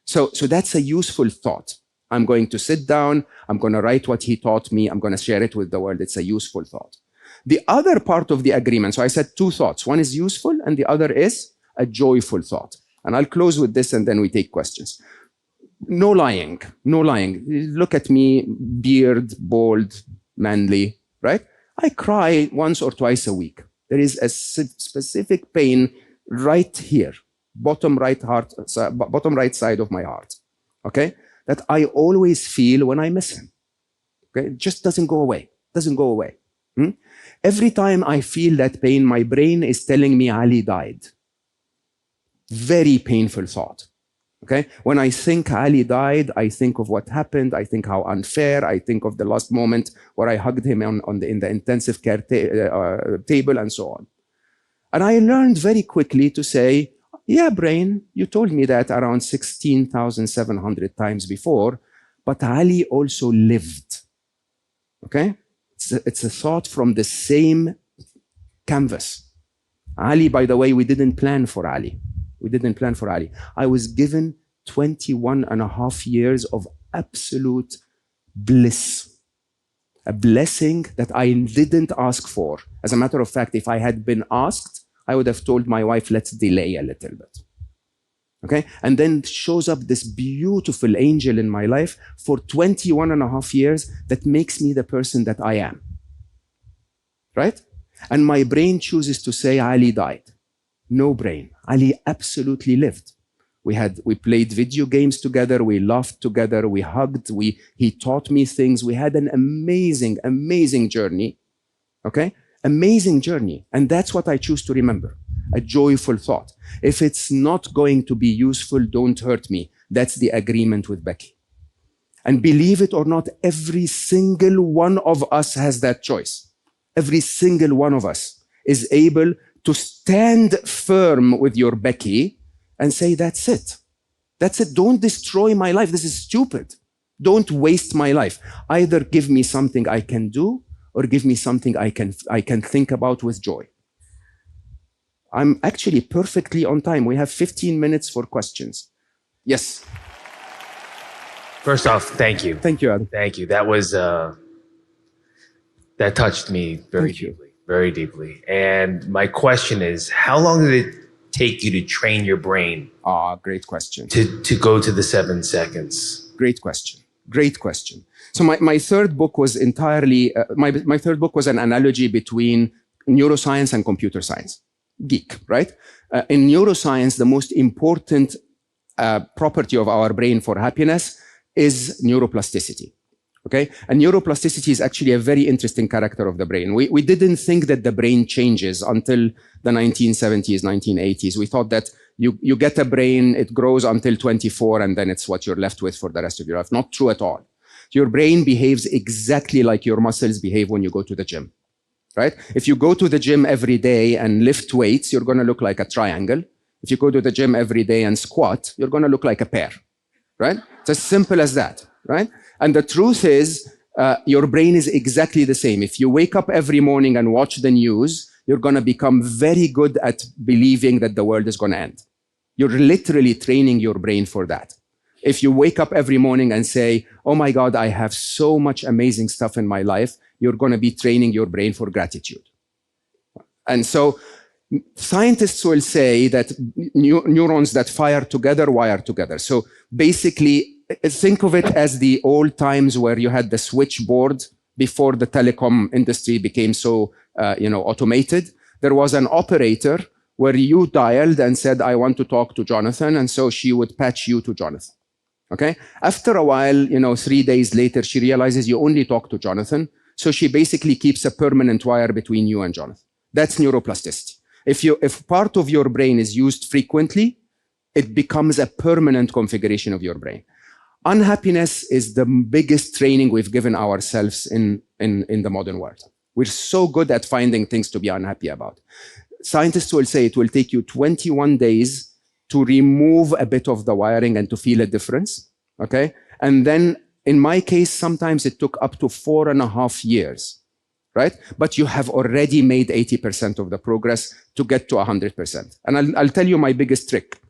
So that's a useful thought. I'm going to sit down. I'm going to write what he taught me. I'm going to share it with the world. It's a useful thought. The other part of the agreement, so I said two thoughts. One is useful and the other is a joyful thought. And I'll close with this and then we take questions. No lying, no lying. Look at me, beard, bald, manly, right? I cry once or twice a week. There is a specific pain right here, bottom right side of my heart, okay? That I always feel when I miss him, okay? It just doesn't go away, doesn't go away. Every time I feel that pain, my brain is telling me Ali died. Very painful thought. Okay? When I think Ali died, I think of what happened. I think how unfair. I think of the last moment where I hugged him in the intensive care table and so on. And I learned very quickly to say, yeah, brain, you told me that around 16,700 times before, but Ali also lived. Okay? It's a thought from the same canvas. Ali, by the way, we didn't plan for Ali. We didn't plan for Ali. I was given 21 and a half years of absolute bliss. A blessing that I didn't ask for. As a matter of fact, if I had been asked, I would have told my wife, let's delay a little bit. Okay? And then shows up this beautiful angel in my life for 21 and a half years that makes me the person that I am. Right? And my brain chooses to say Ali died. No brain. Ali absolutely lived. We played video games together, we laughed together, we hugged, he taught me things. We had an amazing, amazing journey. Okay? Amazing journey. And that's what I choose to remember. A joyful thought. If it's not going to be useful, don't hurt me. That's the agreement with Becky. And believe it or not, every single one of us has that choice. Every single one of us is able to stand firm with your Becky and say, that's it. That's it. Don't destroy my life. This is stupid. Don't waste my life. Either give me something I can do or give me something I can think about with joy. I'm actually perfectly on time. We have 15 minutes for questions. Yes. First off, thank you. Thank you, Adam. Thank you. That was, that touched me very deeply, very deeply. And my question is, how long did it take you to train your brain? Great question. To go to the 7 seconds? Great question. Great question. So my third book was entirely, my third book was an analogy between neuroscience and computer science. Geek, right? In neuroscience, the most important property of our brain for happiness is neuroplasticity. Okay? And neuroplasticity is actually a very interesting character of the brain. We didn't think that the brain changes until the 1970s, 1980s. We thought that you get a brain, it grows until 24, and then it's what you're left with for the rest of your life. Not true at all. Your brain behaves exactly like your muscles behave when you go to the gym. Right? If you go to the gym every day and lift weights, you're going to look like a triangle. If you go to the gym every day and squat, you're going to look like a pear, right? It's as simple as that, right? And the truth is, your brain is exactly the same. If you wake up every morning and watch the news, you're going to become very good at believing that the world is going to end. You're literally training your brain for that. If you wake up every morning and say, oh my God, I have so much amazing stuff in my life, you're going to be training your brain for gratitude. And so scientists will say that neurons that fire together wire together. So basically, think of it as the old times where you had the switchboard before the telecom industry became so automated. There was an operator where you dialed and said, I want to talk to Jonathan. And so she would patch you to Jonathan. Okay. After a while, 3 days later, she realizes you only talk to Jonathan. So she basically keeps a permanent wire between you and Jonathan. That's neuroplasticity. If part of your brain is used frequently, it becomes a permanent configuration of your brain. Unhappiness is the biggest training we've given ourselves in the modern world. We're so good at finding things to be unhappy about. Scientists will say it will take you 21 days to remove a bit of the wiring and to feel a difference, okay? And then, in my case, sometimes it took up to 4.5 years, right? But you have already made 80% of the progress to get to 100%. And I'll tell you my biggest trick.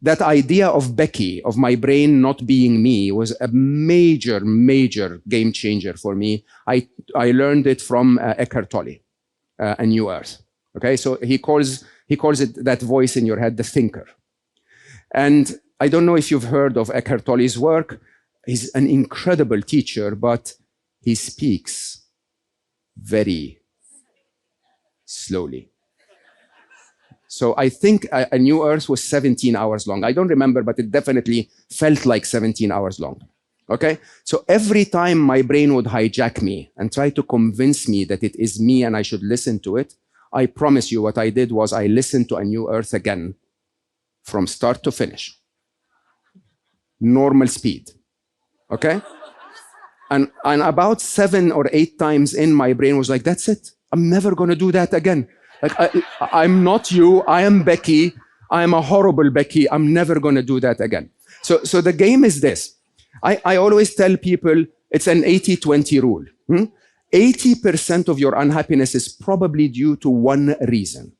That idea of Becky, of my brain not being me, was a major, major game changer for me. I learned it from Eckhart Tolle, A New Earth. Okay, so he calls it that voice in your head, the thinker. And I don't know if you've heard of Eckhart Tolle's work. He's an incredible teacher, but he speaks very slowly. So I think A New Earth was 17 hours long. I don't remember, but it definitely felt like 17 hours long. Okay? So every time my brain would hijack me and try to convince me that it is me and I should listen to it, I promise you what I did was I listened to A New Earth again from start to finish. Normal speed. Okay? And about 7 or 8 times in, my brain was like, that's it. I'm never going to do that again. Like, I'm not you. I am Becky. I am a horrible Becky. I'm never going to do that again. So the game is this. I always tell people it's an 80-20 rule. 80% of your unhappiness is probably due to one reason.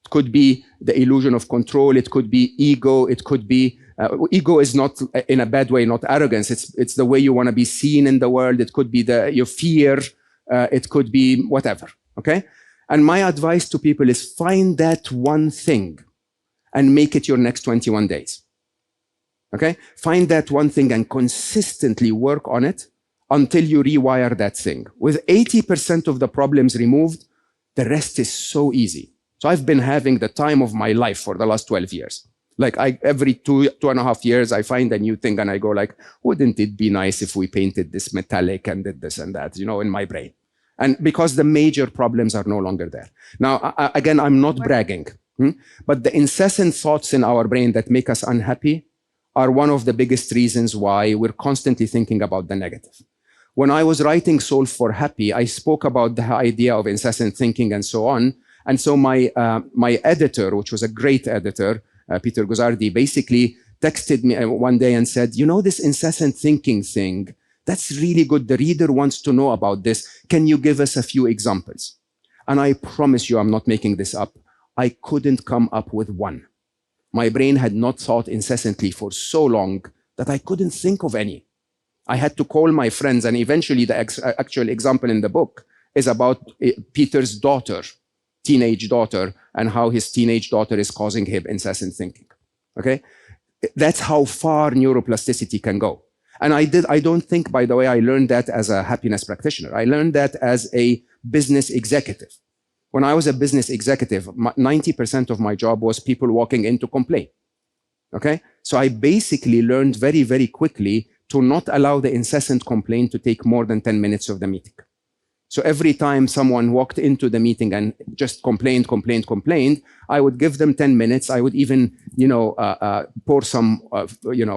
It could be the illusion of control. It could be ego. It could be ego is not in a bad way, not arrogance. It's the way you want to be seen in the world. It could be your fear. It could be whatever. Okay. And my advice to people is find that one thing and make it your next 21 days. Okay? Find that one thing and consistently work on it until you rewire that thing. With 80% of the problems removed, the rest is so easy. So I've been having the time of my life for the last 12 years. Like every 2.5 years, I find a new thing and I go like, wouldn't it be nice if we painted this metallic and did this and that, in my brain. And because the major problems are no longer there. Now, again, I'm not bragging, but the incessant thoughts in our brain that make us unhappy are one of the biggest reasons why we're constantly thinking about the negative. When I was writing Solve for Happy, I spoke about the idea of incessant thinking and so on. And so my editor, which was a great editor, Peter Guzzardi, basically texted me one day and said, this incessant thinking thing, that's really good. The reader wants to know about this. Can you give us a few examples? And I promise you, I'm not making this up. I couldn't come up with one. My brain had not thought incessantly for so long that I couldn't think of any. I had to call my friends, and eventually the actual example in the book is about Peter's daughter, teenage daughter, and how his teenage daughter is causing him incessant thinking. Okay? That's how far neuroplasticity can go. And I don't think, by the way, I learned that as a happiness practitioner. I learned that as a business executive. When I was a business executive, 90% of my job was people walking in to complain. Okay? So I basically learned very, very quickly to not allow the incessant complaint to take more than 10 minutes of the meeting. So every time someone walked into the meeting and just complained, I would give them 10 minutes. I would even, pour some,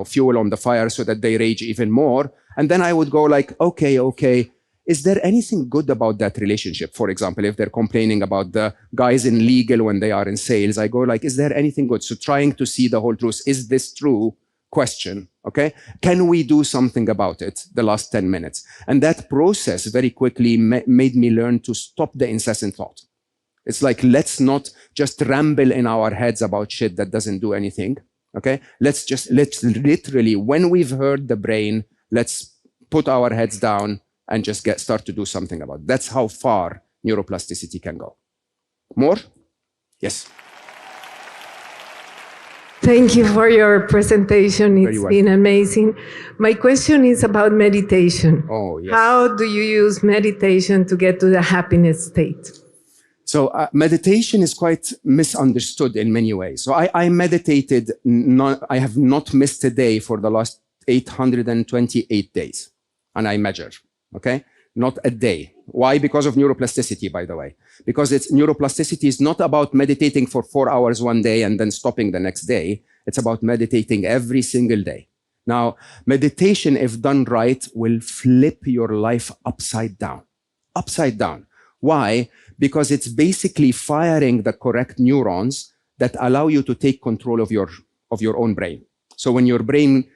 fuel on the fire so that they rage even more. And then I would go like, okay, is there anything good about that relationship? For example, if they're complaining about the guys in legal when they are in sales, I go like, is there anything good? So trying to see the whole truth. Is this true? Question, okay? Can we do something about it the last 10 minutes? And that process very quickly made me learn to stop the incessant thought. It's like, let's not just ramble in our heads about shit that doesn't do anything, okay? Let's literally, when we've heard the brain, let's put our heads down and just start to do something about it. That's how far neuroplasticity can go. More? Yes. Thank you for your presentation. It's been amazing. My question is about meditation. Oh, yes. How do you use meditation to get to the happiness state? So meditation is quite misunderstood in many ways. So I meditated, I have not missed a day for the last 828 days. And I measure, okay? Not a day. Why? Because of neuroplasticity, by the way. Because neuroplasticity is not about meditating for 4 hours one day and then stopping the next day. It's about meditating every single day. Now, meditation, if done right, will flip your life upside down. Upside down. Why? Because it's basically firing the correct neurons that allow you to take control of your own brain. So when your brain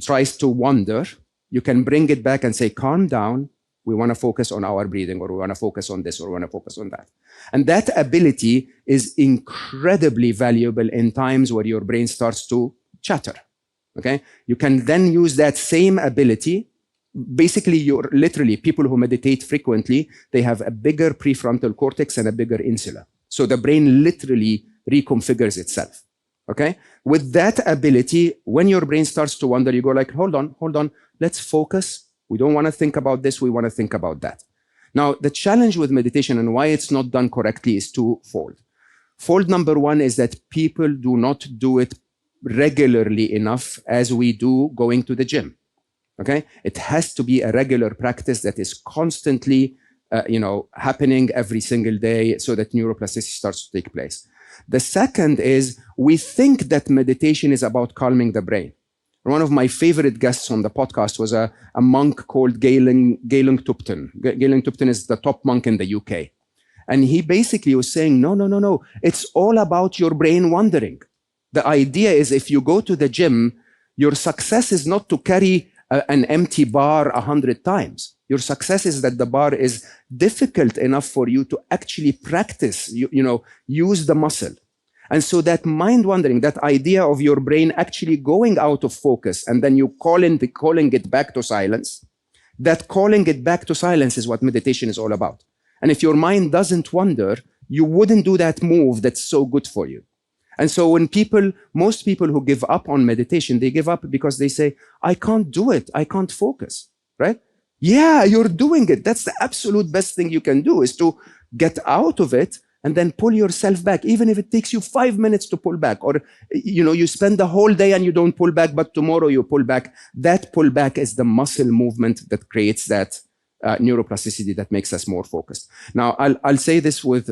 tries to wander, you can bring it back and say, calm down. We want to focus on our breathing, or we want to focus on this, or we want to focus on that. And that ability is incredibly valuable in times where your brain starts to chatter. Okay? You can then use that same ability. Basically, literally, people who meditate frequently, they have a bigger prefrontal cortex and a bigger insula. So the brain literally reconfigures itself. Okay? With that ability, when your brain starts to wander, you go like, hold on, let's focus. We don't want to think about this, we want to think about that. Now, the challenge with meditation and why it's not done correctly is twofold. Fold number one is that people do not do it regularly enough as we do going to the gym. Okay? It has to be a regular practice that is constantly happening every single day so that neuroplasticity starts to take place. The second is we think that meditation is about calming the brain. One of my favorite guests on the podcast was a monk called Galen Tupton. Galen Tupton is the top monk in the UK. And he basically was saying, no. It's all about your brain wandering. The idea is if you go to the gym, your success is not to carry an empty bar 100 times. Your success is that the bar is difficult enough for you to actually practice, use the muscle. And so that mind wandering, that idea of your brain actually going out of focus and then you calling it back to silence, that calling it back to silence is what meditation is all about. And if your mind doesn't wander, you wouldn't do that move that's so good for you. And so when most people who give up on meditation, they give up because they say, I can't do it. I can't focus, right? Yeah, you're doing it. That's the absolute best thing you can do is to get out of it and then pull yourself back, even if it takes you 5 minutes to pull back, or, you spend the whole day and you don't pull back, but tomorrow you pull back. That pull back is the muscle movement that creates that neuroplasticity that makes us more focused. Now, I'll say this with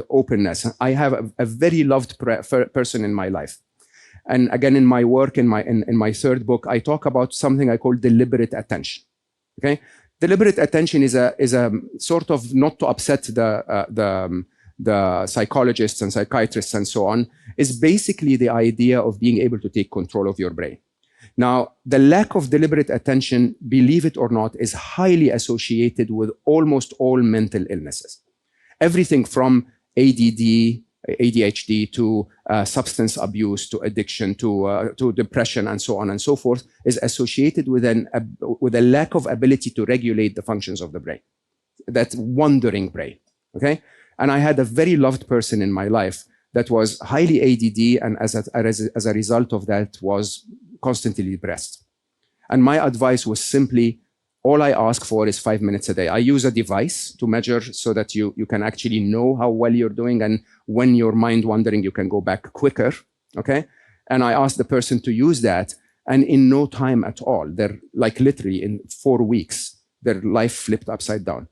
openness. I have a very loved person in my life. And again, in my work, in my third book, I talk about something I call deliberate attention. Okay? Deliberate attention is a sort of, not to upset the psychologists and psychiatrists and so on, is basically the idea of being able to take control of your brain. Now, the lack of deliberate attention, believe it or not, is highly associated with almost all mental illnesses. Everything from ADD, ADHD to substance abuse, to addiction, to depression, and so on and so forth, is associated with a lack of ability to regulate the functions of the brain, that wandering brain, okay? And I had a very loved person in my life that was highly ADD, and as a result of that was constantly depressed. And my advice was simply, all I ask for is 5 minutes a day. I use a device to measure so that you can actually know how well you're doing, and when your mind wandering, you can go back quicker, okay? And I asked the person to use that, and in no time at all, they're like literally in 4 weeks, their life flipped upside down.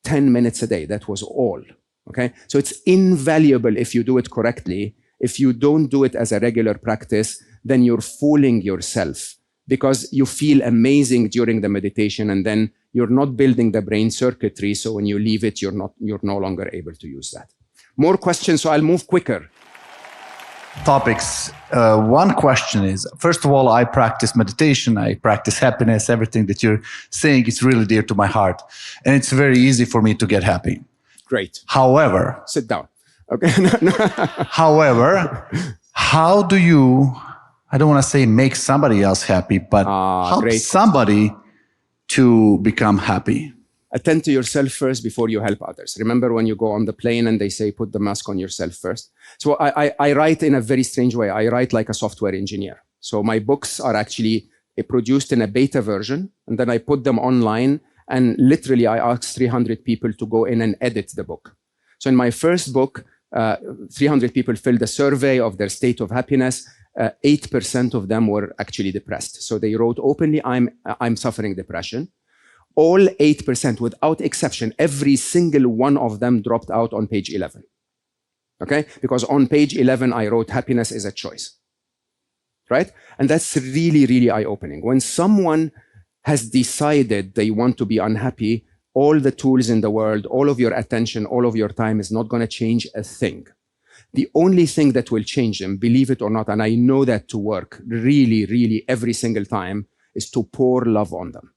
10 minutes a day, that was all, okay? So it's invaluable if you do it correctly. If you don't do it as a regular practice, then you're fooling yourself because you feel amazing during the meditation, and then you're not building the brain circuitry. So when you leave it, you're no longer able to use that. More questions, so I'll move quicker. Topics. One question is, first of all, I practice meditation, I practice happiness. Everything that you're saying is really dear to my heart. And it's very easy for me to get happy. Great. However, sit down. Okay. However, how do you, I don't want to say make somebody else happy, but help somebody to become happy? Attend to yourself first before you help others. Remember when you go on the plane and they say, put the mask on yourself first. So I write in a very strange way. I write like a software engineer. So my books are actually produced in a beta version, and then I put them online, and literally I ask 300 people to go in and edit the book. So in my first book, 300 people filled a survey of their state of happiness. 8% of them were actually depressed. So they wrote openly, I'm suffering depression. All 8%, without exception, every single one of them dropped out on page 11. Okay? Because on page 11, I wrote, happiness is a choice. Right? And that's really, really eye-opening. When someone has decided they want to be unhappy, all the tools in the world, all of your attention, all of your time is not going to change a thing. The only thing that will change them, believe it or not, and I know that to work really, really every single time, is to pour love on them.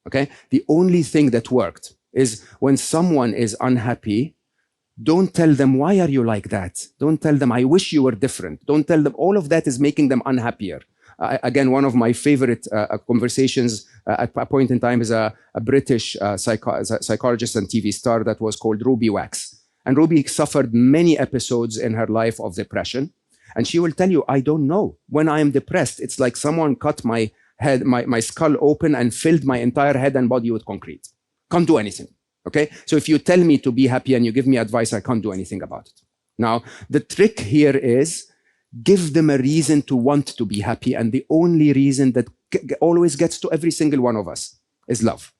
Okay? The only thing that worked is when someone is unhappy, don't tell them, why are you like that? Don't tell them, I wish you were different. Don't tell them, all of that is making them unhappier. Again, one of my favorite conversations at a point in time is a British psychologist and TV star that was called Ruby Wax. And Ruby suffered many episodes in her life of depression. And she will tell you, I don't know. When I am depressed, it's like someone cut my head, my skull open and filled my entire head and body with concrete. Can't do anything. Okay? So if you tell me to be happy and you give me advice, I can't do anything about it. Now, the trick here is give them a reason to want to be happy. And the only reason that always gets to every single one of us is love.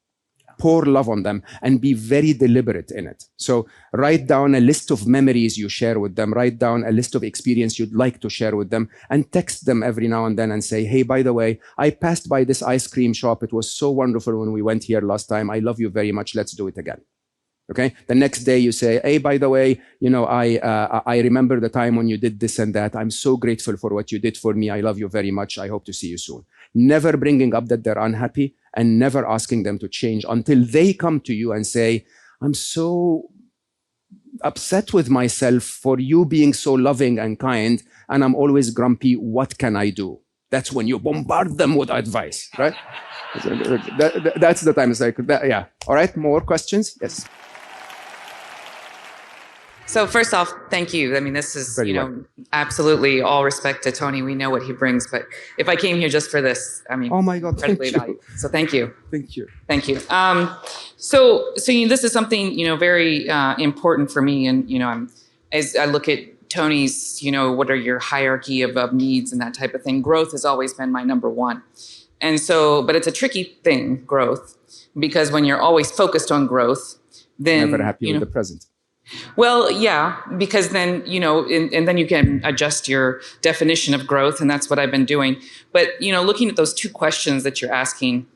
Pour love on them and be very deliberate in it. So write down a list of memories you share with them. Write down a list of experience you'd like to share with them, and text them every now and then and say, hey, by the way, I passed by this ice cream shop. It was so wonderful when we went here last time. I love you very much. Let's do it again. Okay. The next day you say, hey, by the way, you know, I remember the time when you did this and that. I'm so grateful for what you did for me. I love you very much. I hope to see you soon. Never bringing up that they're unhappy, and never asking them to change until they come to you and say, I'm so upset with myself for you being so loving and kind, and I'm always grumpy. What can I do? That's when you bombard them with advice, right? That's the time. It's like, yeah. All right. More questions? Yes. So first off, thank you. I mean, this is, absolutely all respect to Tony. We know what he brings, but if I came here just for this, I mean, oh my God, thank you. So thank you. Thank you. Thank you. So this is something, very important for me. And, as I look at Tony's, what are your hierarchy of needs and that type of thing, growth has always been my number one. And so, but it's a tricky thing, growth, because when you're always focused on growth, then never happy with the present. Well, yeah, because then, and then you can adjust your definition of growth. And that's what I've been doing. But, looking at those two questions that you're asking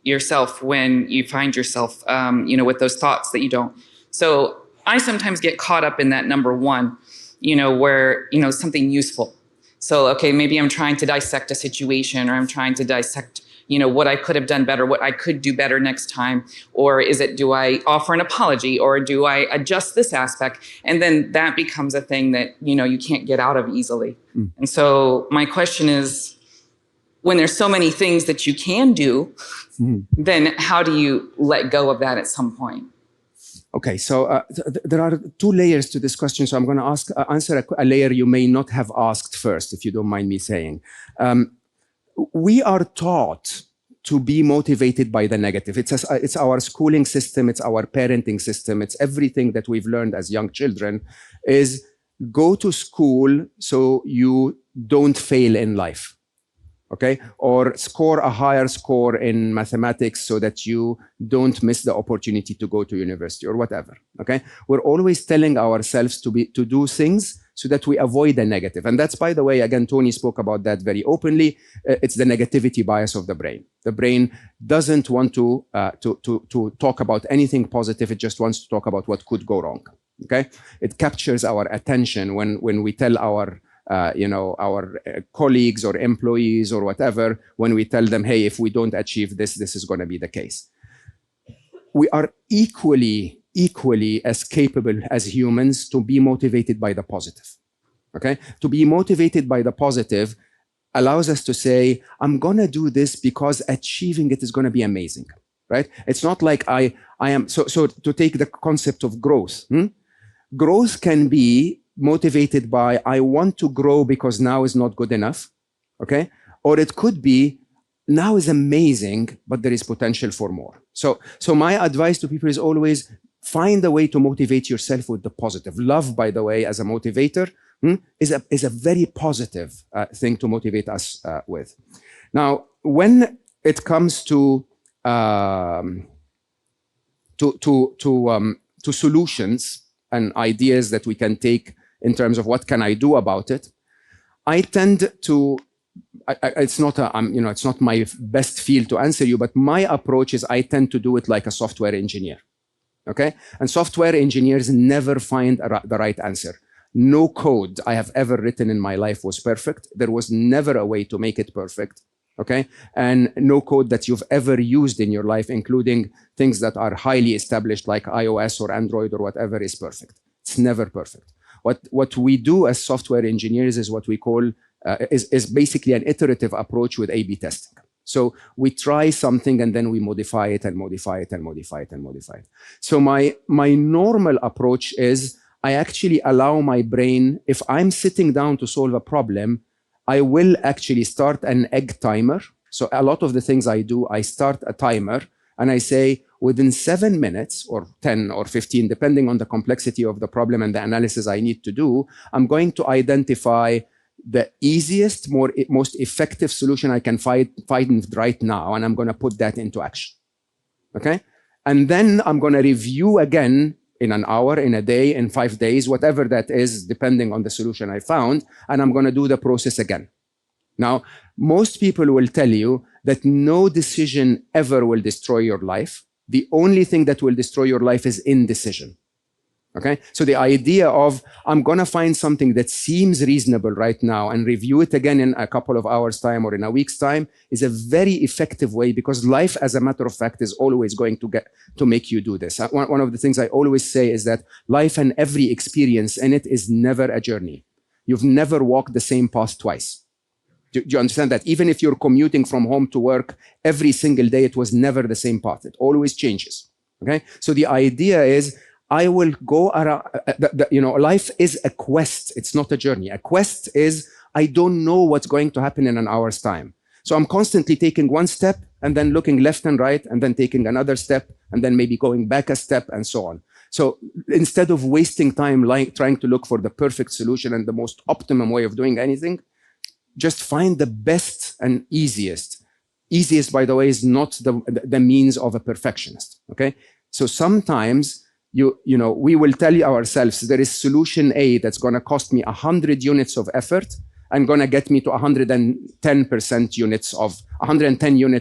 yourself when you find yourself, with those thoughts that you don't. So I sometimes get caught up in that number one, where, something useful. So, okay, maybe I'm trying to dissect a situation, or I'm trying to dissect what I could have done better, what I could do better next time, or do I offer an apology, or do I adjust this aspect? And then that becomes a thing that, you can't get out of easily. Mm. And so my question is, when there's so many things that you can do, then how do you let go of that at some point? Okay, so there are two layers to this question. So I'm going to answer a layer you may not have asked first, if you don't mind me saying. We are taught to be motivated by the negative. It's our schooling system. It's our parenting system. It's everything that we've learned as young children is go to school so you don't fail in life. Okay? Or score a higher score in mathematics so that you don't miss the opportunity to go to university or whatever. Okay? We're always telling ourselves to do things so that we avoid the negative. And that's, by the way, again, Tony spoke about that very openly. It's the negativity bias of the brain. The brain doesn't want to talk about anything positive. It just wants to talk about what could go wrong. Okay, it captures our attention when we tell our colleagues or employees or whatever, when we tell them, hey, if we don't achieve this, this is going to be the case. We are equally as capable as humans to be motivated by the positive. Okay, to be motivated by the positive allows us to say, I'm going to do this because achieving it is going to be amazing, right? It's not like I am, so to take the concept of growth, growth can be motivated by, I want to grow because now is not good enough, okay? Or it could be, now is amazing, but there is potential for more. So my advice to people is always find a way to motivate yourself with the positive. Love, by the way, as a motivator, is a very positive thing to motivate us with. Now, when it comes to solutions and ideas that we can take in terms of what can I do about it, I tend to, it's not it's not my best field to answer you, but my approach is I tend to do it like a software engineer. Okay, and software engineers never find the right answer. No code I have ever written in my life was perfect. There was never a way to make it perfect. Okay, and no code that you've ever used in your life, including things that are highly established like iOS or Android or whatever, is perfect. It's never perfect. What we do as software engineers is what we call is basically an iterative approach with A/B testing. So we try something and then we modify it and modify it and modify it and modify it. So my normal approach is I actually allow my brain, if I'm sitting down to solve a problem, I will actually start an egg timer. So a lot of the things I do, I start a timer and I say within 7 minutes or 10 or 15, depending on the complexity of the problem and the analysis I need to do, I'm going to identify the easiest, most effective solution I can find right now, and I'm going to put that into action. Okay? And then I'm going to review again in an hour, in a day, in 5 days, whatever that is, depending on the solution I found, and I'm going to do the process again. Now, most people will tell you that no decision ever will destroy your life. The only thing that will destroy your life is indecision. Okay, so the idea of I'm going to find something that seems reasonable right now and review it again in a couple of hours' time or in a week's time is a very effective way, because life, as a matter of fact, is always going to make you do this. One of the things I always say is that life and every experience in it is never a journey. You've never walked the same path twice. Do you understand that? Even if you're commuting from home to work every single day, it was never the same path. It always changes. Okay, so the idea is I will go around, life is a quest. It's not a journey. A quest is, I don't know what's going to happen in an hour's time. So I'm constantly taking one step and then looking left and right and then taking another step and then maybe going back a step and so on. So instead of wasting time trying to look for the perfect solution and the most optimum way of doing anything, just find the best and easiest. Easiest, by the way, is not the means of a perfectionist. Okay. So sometimes we will tell ourselves there is solution A that's going to cost me 100 units of effort and going to get me to 110 units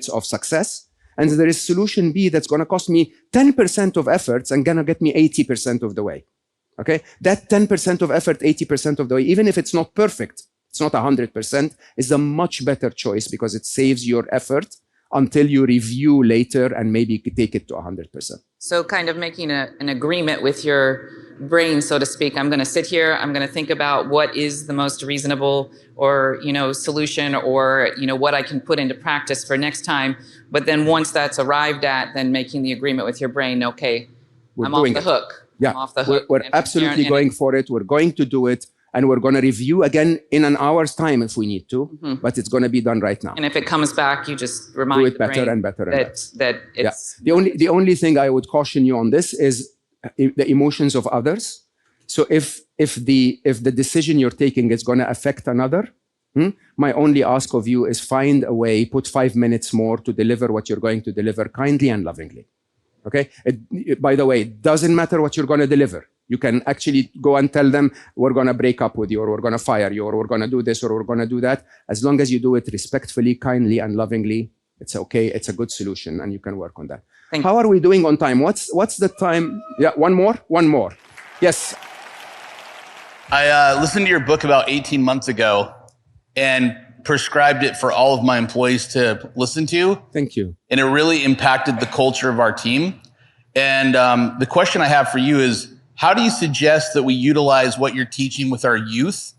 of success. And there is solution B that's going to cost me 10% of efforts and going to get me 80% of the way. Okay, that 10% of effort, 80% of the way, even if it's not perfect, it's not 100%, is a much better choice because it saves your effort until you review later and maybe take it to 100%. So kind of making an agreement with your brain, so to speak. I'm going to sit here, I'm going to think about what is the most reasonable or, solution or, what I can put into practice for next time. But then once that's arrived at, then making the agreement with your brain, okay, I'm off the hook. Yeah, I'm off the hook. We're absolutely going for it. We're going to do it. And we're going to review again in an hour's time if we need to, but it's going to be done right now. And if it comes back, you just remind it better and better and better. That it's the only thing I would caution you on this is the emotions of others. So if the decision you're taking is going to affect another, my only ask of you is find a way, put 5 minutes more to deliver what you're going to deliver kindly and lovingly. Okay. By the way, it doesn't matter what you're going to deliver. You can actually go and tell them, we're going to break up with you, or we're going to fire you, or we're going to do this, or we're going to do that. As long as you do it respectfully, kindly, and lovingly, it's okay. It's a good solution, and you can work on that. How are we doing on time? What's the time? Yeah, one more. Yes. I listened to your book about 18 months ago and prescribed it for all of my employees to listen to. Thank you. And it really impacted the culture of our team. And the question I have for you is, how do you suggest that we utilize what you're teaching with our youth?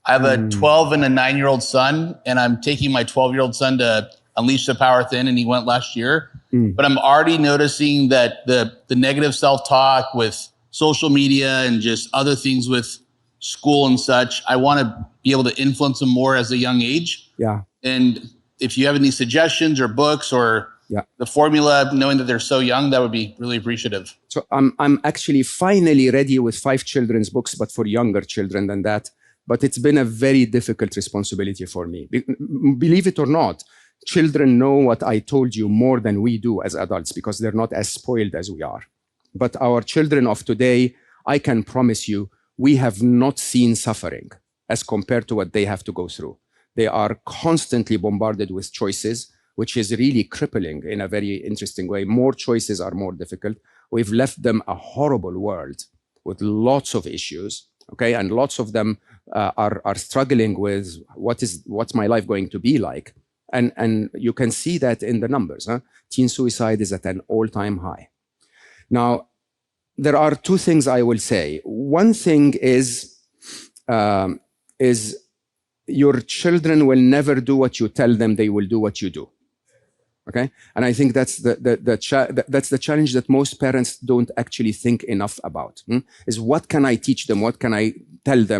I have a 12 and a 9-year-old son, and I'm taking my 12-year-old son to unleash the power within, and he went last year. But I'm already noticing that the negative self-talk with social media and just other things with school and such, I want to be able to influence them more as a young age. Yeah. And if you have any suggestions or books or the formula, knowing that they're so young, that would be really appreciative. So I'm actually finally ready with 5 children's books, but for younger children than that. But it's been a very difficult responsibility for me. Believe it or not, children know what I told you more than we do as adults because they're not as spoiled as we are. But our children of today, I can promise you, we have not seen suffering as compared to what they have to go through. They are constantly bombarded with choices, which is really crippling in a very interesting way. More choices are more difficult. We've left them a horrible world with lots of issues, okay? And lots of them are struggling with what's my life going to be like? And you can see that in the numbers. Teen suicide is at an all-time high. Now, there are 2 things I will say. One thing is your children will never do what you tell them, they will do what you do. Okay? And I think that's the challenge that most parents don't actually think enough about. Is what can I teach them? What can I tell them?